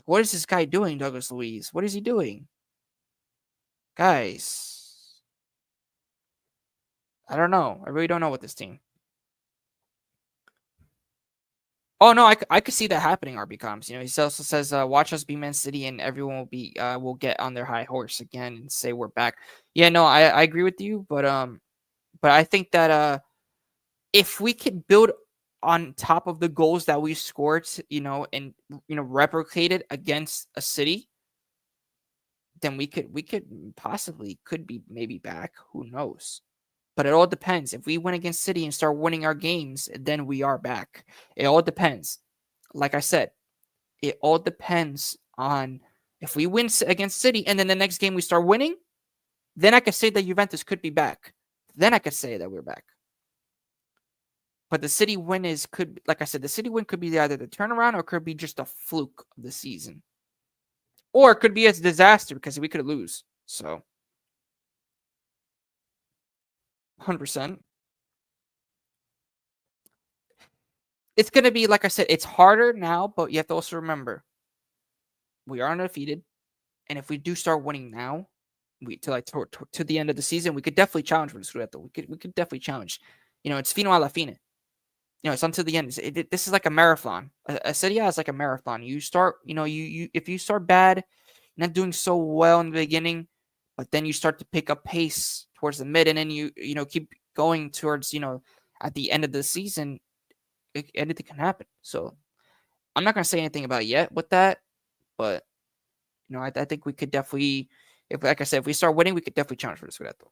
What is this guy doing, Douglas Luiz? What is he doing, guys? I don't know. I really don't know with this team. Oh no, I could see that happening. RB Coms, he also says, "Watch us be Man City, and everyone will get on their high horse again and say we're back." Yeah, no, I agree with you, but I think that if we could build on top of the goals that we scored, and replicate it against a City, then we could possibly could be maybe back. Who knows? But it all depends. If we win against City and start winning our games, then we are back. It all depends. Like I said, it all depends on if we win against City and then the next game we start winning, then I could say that Juventus could be back. Then I could say that we're back. But the City win like I said, the City win could be either the turnaround or could be just a fluke of the season. Or it could be a disaster because we could lose. So 100%. It's going to be, like I said, it's harder now, but you have to also remember we are undefeated. And if we do start winning now, to the end of the season, we could definitely challenge for the Scudetto. We could definitely challenge. It's fino alla fine. It's until the end. This is like a marathon. A Serie A is like a marathon. You start, if you start bad, not doing so well in the beginning, but then you start to pick up pace towards the mid, and then you keep going towards, at the end of the season, anything can happen. So I'm not gonna say anything about it yet with that, but I think we could definitely, if like I said, if we start winning, we could definitely challenge for the Scudetto.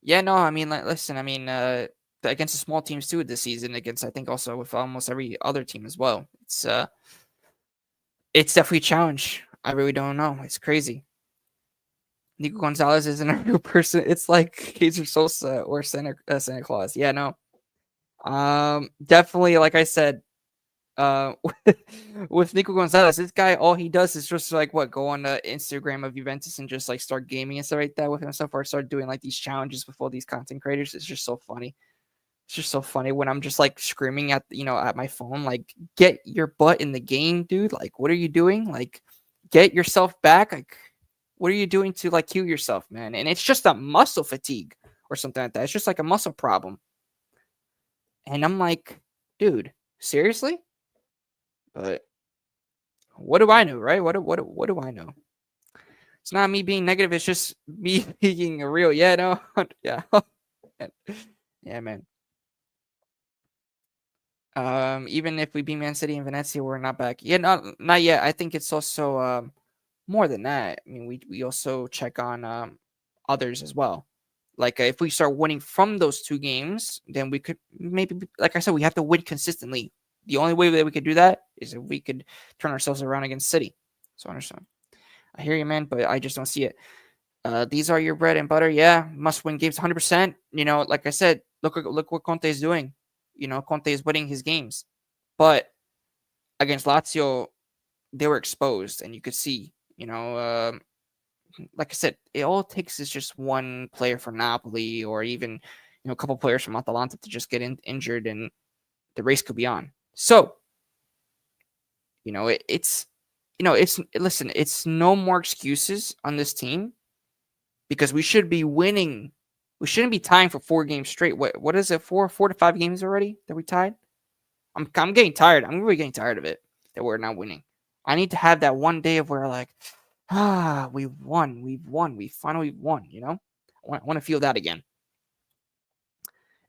Yeah, no, I mean, listen, I mean, against the small teams too this season, against I think also with almost every other team as well. It's definitely a challenge. I really don't know. It's crazy. Nico Gonzalez isn't a real person. It's like Jesus Sosa or Santa Claus. Yeah, no. Definitely, like I said, uh, with Nico Gonzalez, this guy, all he does is just like go on the Instagram of Juventus and just like start gaming and stuff like that with himself, or start doing like these challenges with all these content creators. It's just so funny. It's just so funny when I'm just like screaming at my phone, like, get your butt in the game, dude. Like, what are you doing? Like, get yourself back. Like, what are you doing to like heal yourself, man? And it's just a muscle fatigue or something like that. It's just like a muscle problem. And I'm like, dude, seriously? But what do I know, right? What do I know? It's not me being negative. It's just me being real. Yeah, no, yeah, yeah, man. Even if we beat Man City and Venezia, we're not back. Yeah, not yet. I think it's also more than that. I mean, we also check on others as well. Like if we start winning from those two games, then we could maybe, like I said, we have to win consistently. The only way that we could do that is if we could turn ourselves around against City. So I understand. I hear you, man, but I just don't see it. These are your bread and butter. Yeah, must win games 100%. Like I said, look what Conte is doing. Conte is winning his games. But against Lazio, they were exposed, and you could see, like I said, it all takes is just one player from Napoli, or even, a couple players from Atalanta to just get injured, and the race could be on. So, listen, it's no more excuses on this team, because we should be winning. We shouldn't be tying for 4 games straight. What is it? 4 to 5 games already that we tied? I'm getting tired. I'm really getting tired of it that we're not winning. I need to have that one day of where like, we won. We finally won, I want to feel that again.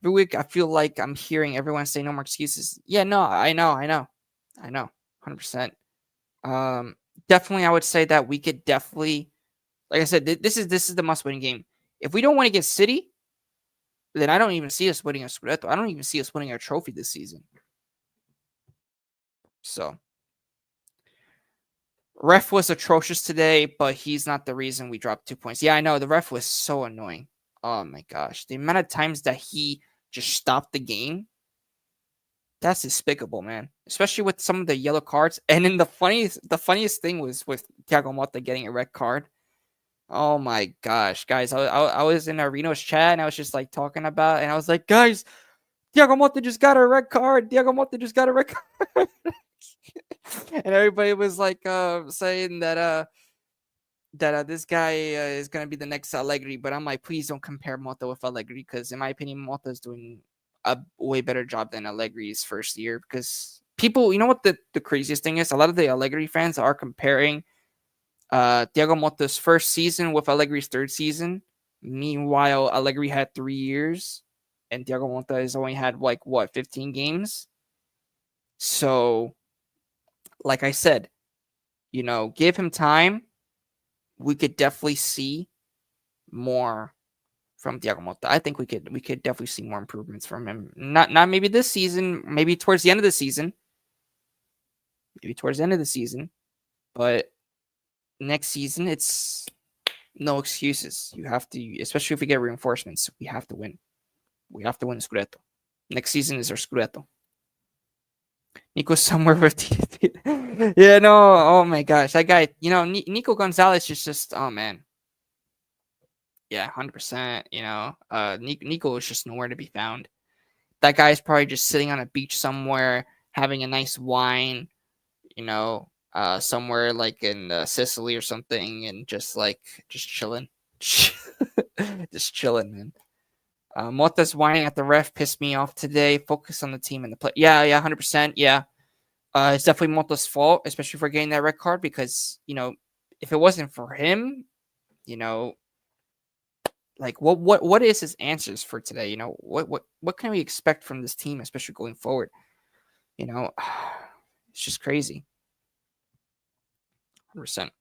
Every week I feel like I'm hearing everyone say no more excuses. Yeah, no, I know. 100%. Definitely I would say that we could definitely, like I said, this is the must-win game. If we don't win against City, then I don't even see us winning a Scudetto. I don't even see us winning a trophy this season. So, ref was atrocious today, but he's not the reason we dropped 2 points. Yeah, I know. The ref was so annoying. Oh my gosh. The amount of times that he just stopped the game, that's despicable, man. Especially with some of the yellow cards. And then the funniest thing was with Thiago Motta getting a red card. Oh my gosh, guys. I was in Areno's chat, and I was just like talking about it, and I was like, guys, Thiago Motta just got a red card. Thiago Motta just got a red card. And everybody was like saying that this guy is gonna be the next Allegri, but I'm like, please don't compare Motta with Allegri, because in my opinion, Motta is doing a way better job than Allegri's first year. Because people, you know what the craziest thing is? A lot of the Allegri fans are comparing Thiago Motta's first season with Allegri's third season. Meanwhile, Allegri had 3 years, and Thiago Motta has only had 15 games. So, like I said, give him time. We could definitely see more from Thiago Motta. I think we could definitely see more improvements from him. Not maybe this season, maybe towards the end of the season. But next season, it's no excuses. You have to, especially if we get reinforcements, we have to win. We have to win Scudetto. Next season is our Scudetto. Nico's somewhere with yeah, no, oh my gosh. That guy, Nico Gonzalez is just, oh man. Yeah, 100%. Nico is just nowhere to be found. That guy's probably just sitting on a beach somewhere, having a nice wine, somewhere like in Sicily or something, and just chilling, just chilling, man. Mota's whining at the ref pissed me off today. Focus on the team and the play. Yeah, 100%. Yeah, it's definitely Mota's fault, especially for getting that red card because if it wasn't for him, you know, like what is his answers for today? What can we expect from this team, especially going forward? You know, it's just crazy. 100%.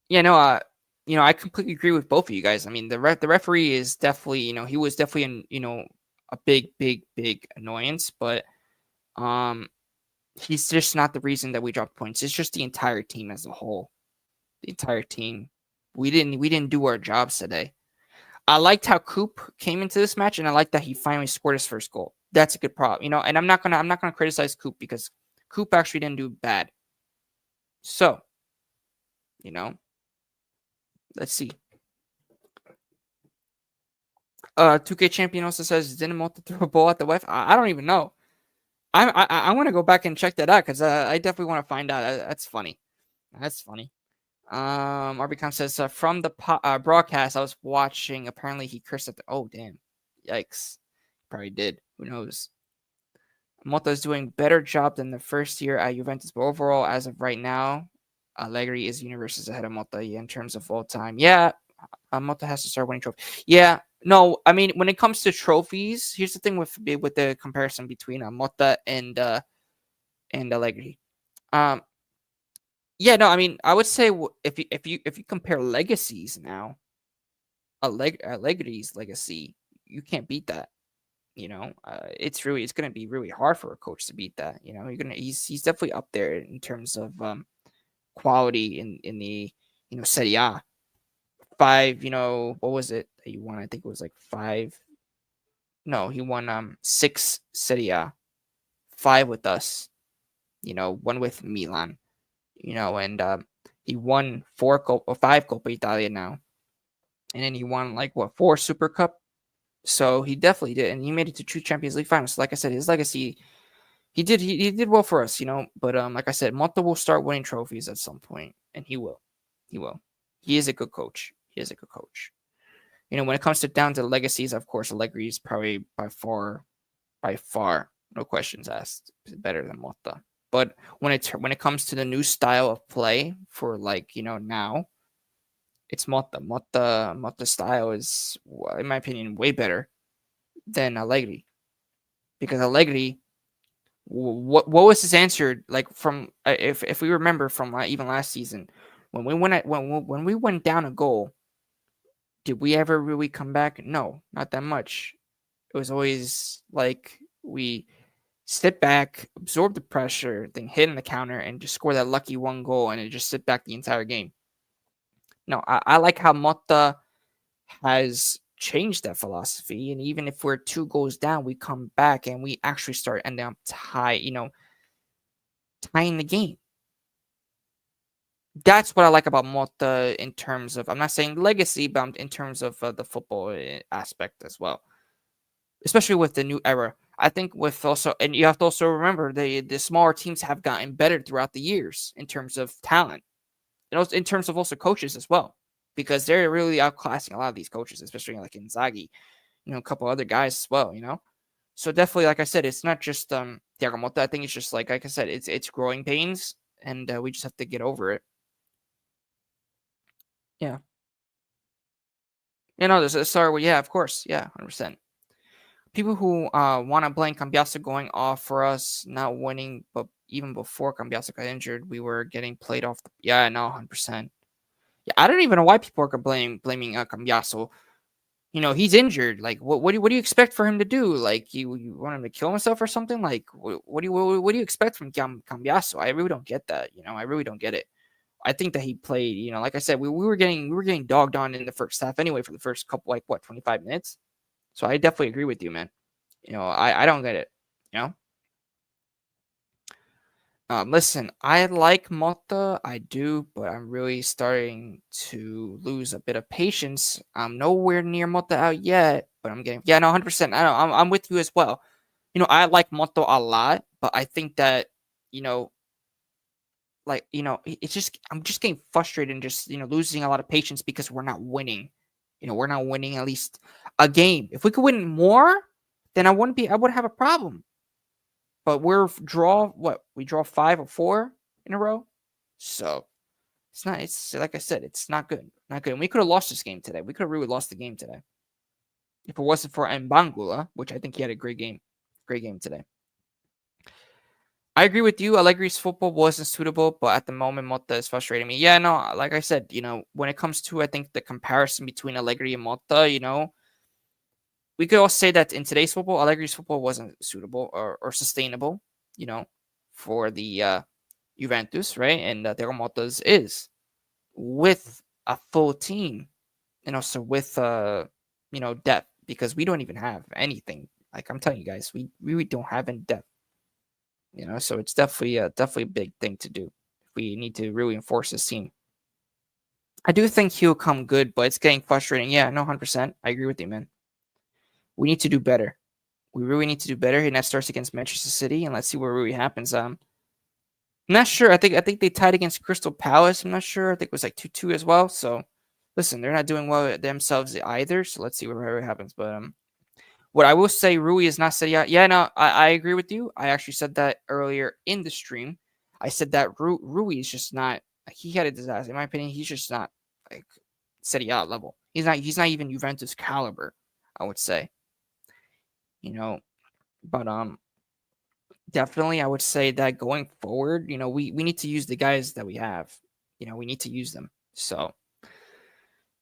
Yeah, no, I completely agree with both of you guys. I mean, the referee is definitely, he was definitely a big, big, big annoyance, but he's just not the reason that we dropped points. It's just the entire team as a whole. The entire team. We didn't do our jobs today. I liked how Coop came into this match, and I liked that he finally scored his first goal. That's a good prop, And I'm not gonna criticize Coop because Coop actually didn't do bad. So, let's see. 2K Champion also says didn't Mota throw a ball at the wife. I don't even know. I want to go back and check that out because I definitely want to find out. That's funny. That's funny. Arbicom says from the broadcast I was watching. Apparently he cursed at the. Oh damn! Yikes! Probably did. Who knows? Mota is doing better job than the first year at Juventus, but overall, as of right now, Allegri is universes ahead of Mota in terms of all time. Yeah, Mota has to start winning trophies. Yeah, no, I mean when it comes to trophies, here's the thing with the comparison between Mota and Allegri. Yeah, no, I mean I would say if you compare legacies now, Allegri's legacy, you can't beat that. It's going to be really hard for a coach to beat that. He's definitely up there in terms of quality in the Serie A. 5, what was it that he won? I think it was like 5. No, he won 6 Serie A, 5 with us. 1 with Milan. And he won 5 Coppa Italia now, and then he won 4 Super Cup. So he definitely did, and he made it to 2 Champions League finals. So like I said, his legacy, he did well for us, But like I said, Motta will start winning trophies at some point, and he will. He is a good coach. When it comes down to legacies, of course, Allegri is probably by far, no questions asked, better than Motta. But when it comes to the new style of play for now, it's Motta. Motta's style is, in my opinion, way better than Allegri, because Allegri, what was his answer from if we remember from even last season when we went down a goal, did we ever really come back? No, not that much. It was always we sit back, absorb the pressure, then hit in the counter, and just score that lucky 1 goal, and it just sit back the entire game. No, I like how Motta has changed that philosophy, and even if we're 2 goals down, we come back and we actually start ending up tying the game. That's what I like about Motta in terms of, I'm not saying legacy, but in terms of the football aspect as well, especially with the new era. I think with also, and you have to also remember the smaller teams have gotten better throughout the years in terms of talent, and also in terms of also coaches as well, because they're really outclassing a lot of these coaches, especially like Inzaghi, a couple other guys as well, So definitely, like I said, it's not just Thiago Motta. I think it's just like I said, it's growing pains, and we just have to get over it. Yeah. There's a sorry. Well, yeah, of course. Yeah, 100%. People who want to blame Cambiasso going off for us not winning, but even before Cambiasso got injured, we were getting played off. Yeah, no, 100%. Yeah, I don't even know why people are blaming Cambiasso. He's injured. What do you expect for him to do? You want him to kill himself or something? What do you expect from Cambiasso? I really don't get that. I really don't get it. I think that he played. Like I said, we were getting dogged on in the first half anyway for the first couple 25 minutes. So I definitely agree with you, man. I don't get it. Listen, I like Mota, I do, but I'm really starting to lose a bit of patience. I'm nowhere near Mota out yet, but I'm getting, yeah, no, 100%. I know, I'm with you as well. I like Mota a lot, but I think that, you know, it's just, I'm just getting frustrated and just, losing a lot of patience because we're not winning. We're not winning at least a game. If we could win more, then I wouldn't have a problem. But we draw 5 or 4 in a row. So it's like I said, it's not good. Not good. And we could have lost this game today. We could have really lost the game today. If it wasn't for Mbangula, which I think he had a great game. Great game today. I agree with you. Allegri's football wasn't suitable, but at the moment, Motta is frustrating me. Yeah, no, like I said, when it comes to, I think, the comparison between Allegri and Motta, we could all say that in today's football, Allegri's football wasn't suitable or sustainable, for the Juventus, right? And Thiago Motta's is with a full team and also with depth, because we don't even have anything. Like I'm telling you guys, we really don't have any depth. So it's definitely a big thing to do. We need to really enforce this team. I do think he'll come good, but it's getting frustrating. Yeah, no, 100%. I agree with you, man. We need to do better. We really need to do better, and that starts against Manchester City. And let's see what really happens. I'm not sure. I think they tied against Crystal Palace. I'm not sure. I think it was like 2-2 as well. So listen, they're not doing well themselves either. So let's see what really happens. But what I will say, Rui is not Serie A. Yeah, no, I agree with you. I actually said that earlier in the stream. I said that Rui is just not. He had a disaster. In my opinion, he's just not like Serie A level. He's not. He's not even Juventus caliber, I would say. But definitely, I would say that going forward, we need to use the guys that we have. We need to use them. So,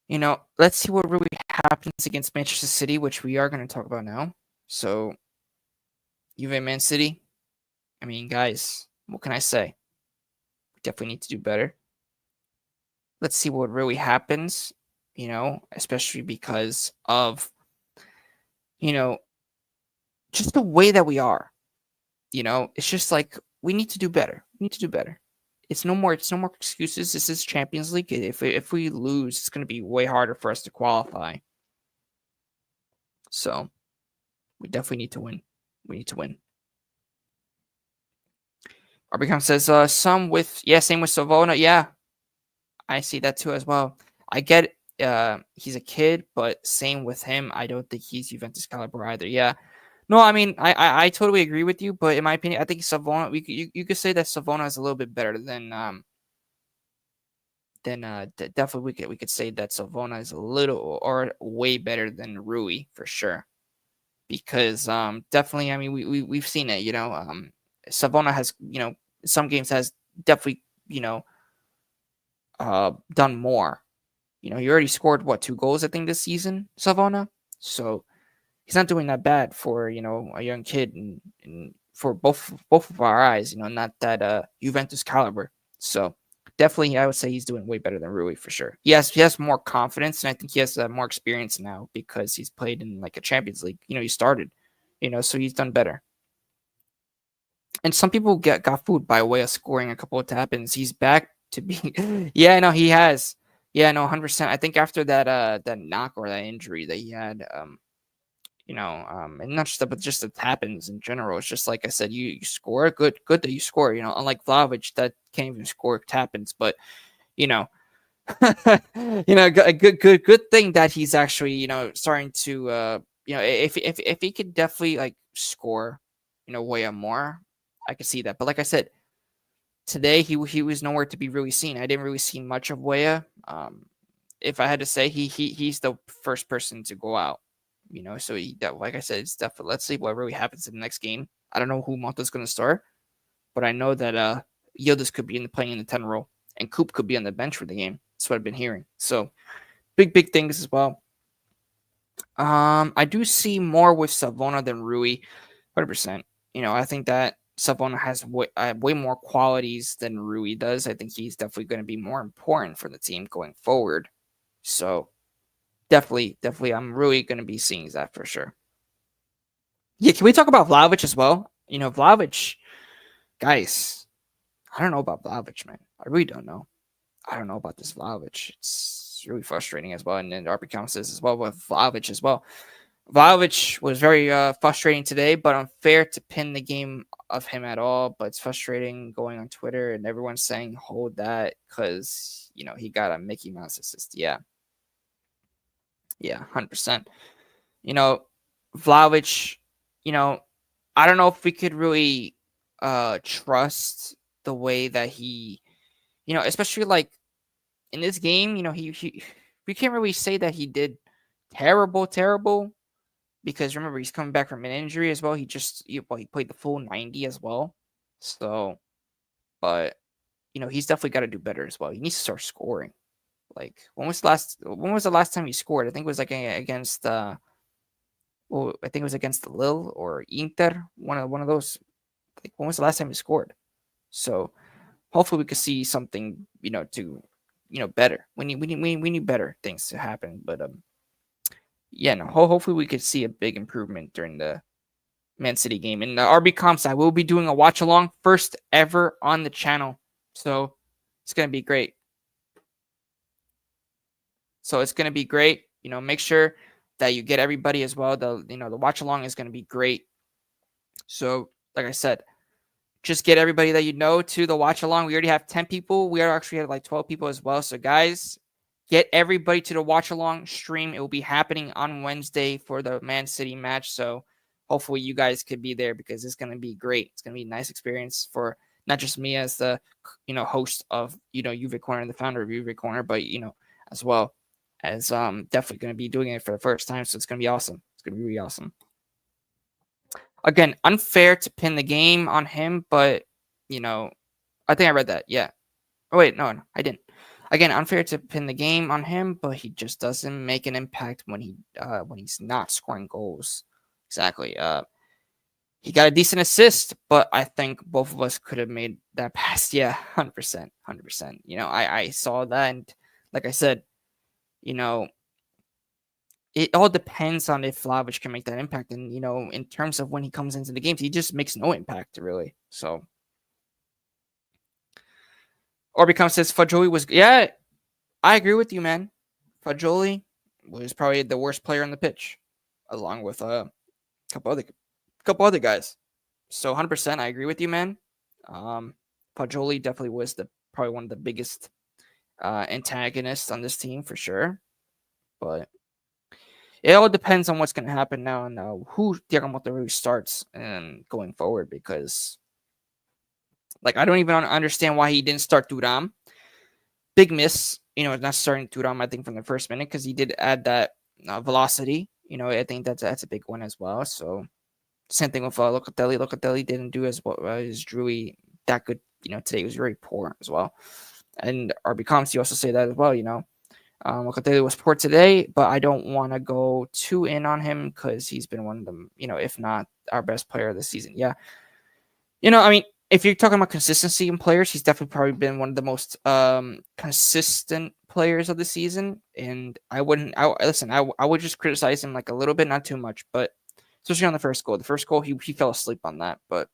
let's see what really happens against Manchester City, which we are going to talk about now. So, Juve Man City. I mean, guys, what can I say? We definitely need to do better. Let's see what really happens, especially because of, just the way that we are. It's just like we need to do better. We need to do better. It's no more excuses. This is Champions League. If we lose, it's going to be way harder for us to qualify. So we definitely need to win. We need to win. Arbicom says same with Savona. Yeah, I see that too as well. I get he's a kid, but same with him. I don't think he's Juventus caliber either. Yeah. No, I mean I totally agree with you, but in my opinion, I think Savona. You could say that Savona is a little bit better than definitely we could say that Savona is a little or way better than Rui for sure, because definitely, I mean, we've seen it. Savona has, some games has definitely, done more. He already scored 2 goals, I think, this season, Savona. So he's not doing that bad for, a young kid, and for both of our eyes, not that Juventus caliber. So definitely, I would say he's doing way better than Rui for sure. He has more confidence, and I think he has more experience now because he's played in like a Champions League. He started, so he's done better. And some people got fooled by way of scoring a couple of tap-ins. He's back to being, yeah, no, he has, yeah, no, 100%. I think after that knock or that injury that he had, and not just that, but just the tap-ins in general. It's just like I said, you score, good that you score. Unlike Vlahovic that can't even score tap-ins, but a good thing that he's actually starting to if he could definitely like score way more, I could see that. But like I said, today he was nowhere to be really seen. I didn't really see much of Weah. If I had to say, he's the first person to go out. So like I said, it's definitely, let's see what really happens in the next game. I don't know who Monta's going to start, but I know that Yildiz could be playing in the 10 role, and Coop could be on the bench for the game. That's what I've been hearing. So big things as well. I do see more with Savona than Rui, 100%. I think that Savona has way more qualities than Rui does. I think he's definitely going to be more important for the team going forward. So definitely, I'm really going to be seeing that for sure. Yeah, can we talk about Vlahovic as well? Vlahovic, guys, I don't know about Vlahovic, man. I really don't know. I don't know about this Vlahovic. It's really frustrating as well. And then RB Count says as well with Vlahovic as well. Vlahovic was very frustrating today, but unfair to pin the game of him at all. But it's frustrating going on Twitter and everyone's saying hold that because he got a Mickey Mouse assist. Yeah, 100%. Vlahovic. I don't know if we could really trust the way that he, especially like in this game, he we can't really say that he did terrible because remember he's coming back from an injury as well. He played the full 90 as well. So, but he's definitely got to do better as well. He needs to start scoring. Like when was the last time he scored? I think it was like against I think it was against Lille or Inter, one of those. Like when was the last time he scored? So hopefully we could see something, to better. We need better things to happen. But hopefully we could see a big improvement during the Man City game. And the RB comps, I will be doing a watch along, first ever on the channel. So it's gonna be great. Make sure that you get everybody as well. The watch along is gonna be great. So like I said, just get everybody that to the watch along. We already have 10 people. We actually have like 12 people as well. So guys, get everybody to the watch along stream. It will be happening on Wednesday for the Man City match. So hopefully you guys could be there because it's going to be great. It's going to be a nice experience for not just me as the host of JuveCorner and the founder of JuveCorner, but as well as definitely going to be doing it for the first time. So it's going to be awesome. It's going to be really awesome. Again, unfair to pin the game on him, but I think I read that. Yeah. Oh wait, no, I didn't. Again, unfair to pin the game on him, but he just doesn't make an impact when he's not scoring goals. Exactly. He got a decent assist, but I think both of us could have made that pass. Yeah, 100%. I saw that, and like I said, it all depends on if Vlahovic can make that impact. And, in terms of when he comes into the games, he just makes no impact, really. So, Orbicom says Fagioli was... Yeah, I agree with you, man. Fagioli was probably the worst player on the pitch, along with a couple other guys. So, 100%, I agree with you, man. Fagioli definitely was probably one of the biggest antagonists on this team, for sure. But... it all depends on what's going to happen now and who Thiago Motta really starts and going forward because, I don't even understand why he didn't start Thuram. Big miss, not starting Thuram, I think, from the first minute because he did add that velocity. I think that's a big one as well. So, same thing with Locatelli. Locatelli didn't do as well as Drewy that good. Today was very poor as well. And RB Comps, you also say that as well, Locatelli was poor today, but I don't want to go too in on him because he's been one of them, if not our best player of the season. Yeah. If you're talking about consistency in players, he's definitely probably been one of the most consistent players of the season. And I would just criticize him like a little bit, not too much, but especially on the first goal. The first goal, he fell asleep on that. But,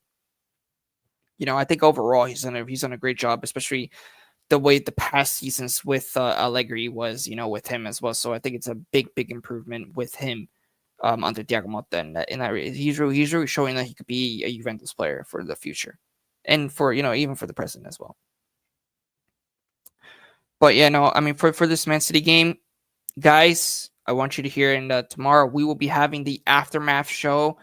I think overall he's done a great job, especially the way the past seasons with Allegri was, with him as well. So I think it's a big improvement with him under Thiago Motta, and he's really showing that he could be a Juventus player for the future, and for even for the present as well. But for this Man City game, guys, I want you to hear. And tomorrow we will be having the aftermath show,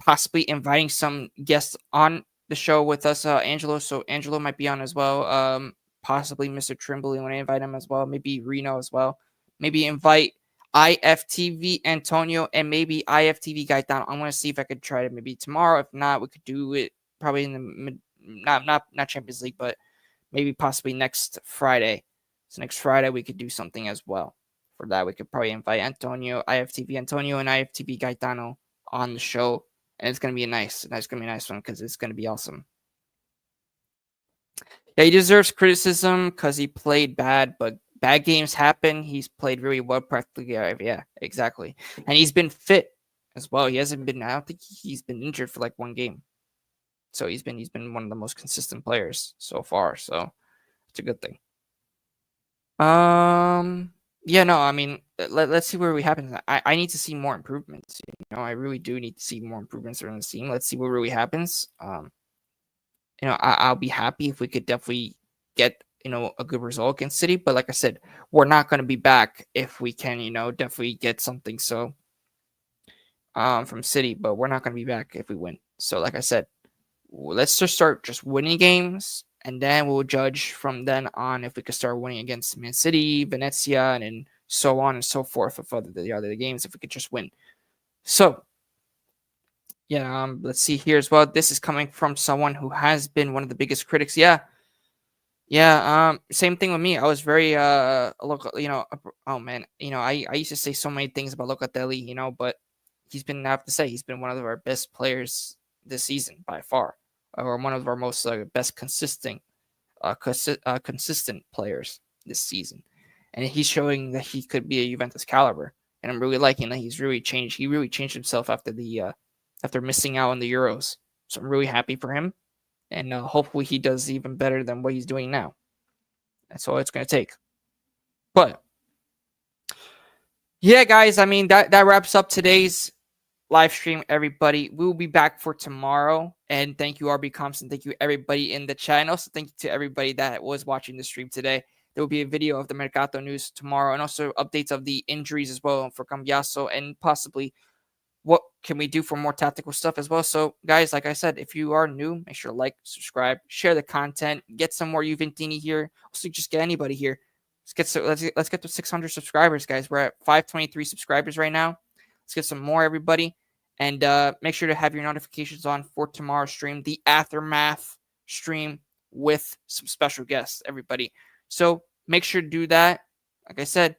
possibly inviting some guests on the show with us, Angelo. So Angelo might be on as well. Possibly Mr. Trimbley when I invite him as well. Maybe Reno as well. Maybe invite IFTV Antonio and maybe IFTV Gaetano. I'm going to see if I could try to maybe tomorrow. If not, we could do it probably in the not Champions League, but maybe possibly next Friday. So next Friday we could do something as well. For that, we could probably invite IFTV Antonio and IFTV Gaetano on the show. And it's going to be a nice one because it's going to be awesome. Yeah, he deserves criticism because he played bad, but bad games happen. He's played really well practically. Yeah, exactly. And he's been fit as well. I don't think he's been injured for like one game. So he's been one of the most consistent players so far. So it's a good thing. Yeah, no, I mean, let's see where we happen. I need to see more improvements. I really do need to see more improvements around the team. Let's see what really happens. I'll be happy if we could definitely get a good result against City. But like I said, we're not going to be back if we can definitely get something. So from City, but we're not going to be back if we win. So like I said, let's just start just winning games, and then we'll judge from then on if we could start winning against Man City, Venezia, and then so on and so forth with the other games if we could just win. So yeah, let's see here as well. This is coming from someone who has been one of the biggest critics. Yeah, same thing with me. I was very local, oh man, I used to say so many things about Locatelli, but I have to say he's been one of our best players this season by far, or one of our most best consistent players this season. And he's showing that he could be a Juventus caliber. And I'm really liking that he's really changed. He really changed himself after missing out on the Euros. So I'm really happy for him. And hopefully he does even better than what he's doing now. That's all it's going to take. But yeah, guys, I mean, that wraps up today's live stream, everybody. We will be back for tomorrow. And thank you, RB Comps, and thank you, everybody in the chat. And also thank you to everybody that was watching the stream today. There will be a video of the Mercato news tomorrow, and also updates of the injuries as well for Cambiaso, and possibly what can we do for more tactical stuff as well. So, guys, like I said, if you are new, make sure to like, subscribe, share the content, get some more Juventini here. Also, just get anybody here. Let's get to 600 subscribers, guys. We're at 523 subscribers right now. Let's get some more, everybody. And make sure to have your notifications on for tomorrow's stream, the Aftermath stream with some special guests, everybody. So make sure to do that. Like I said,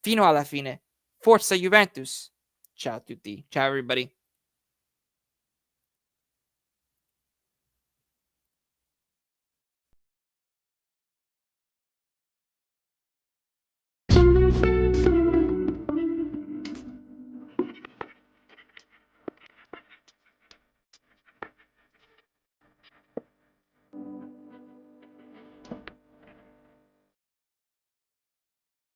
fino alla fine. Forza Juventus. Ciao tutti. Ciao, everybody.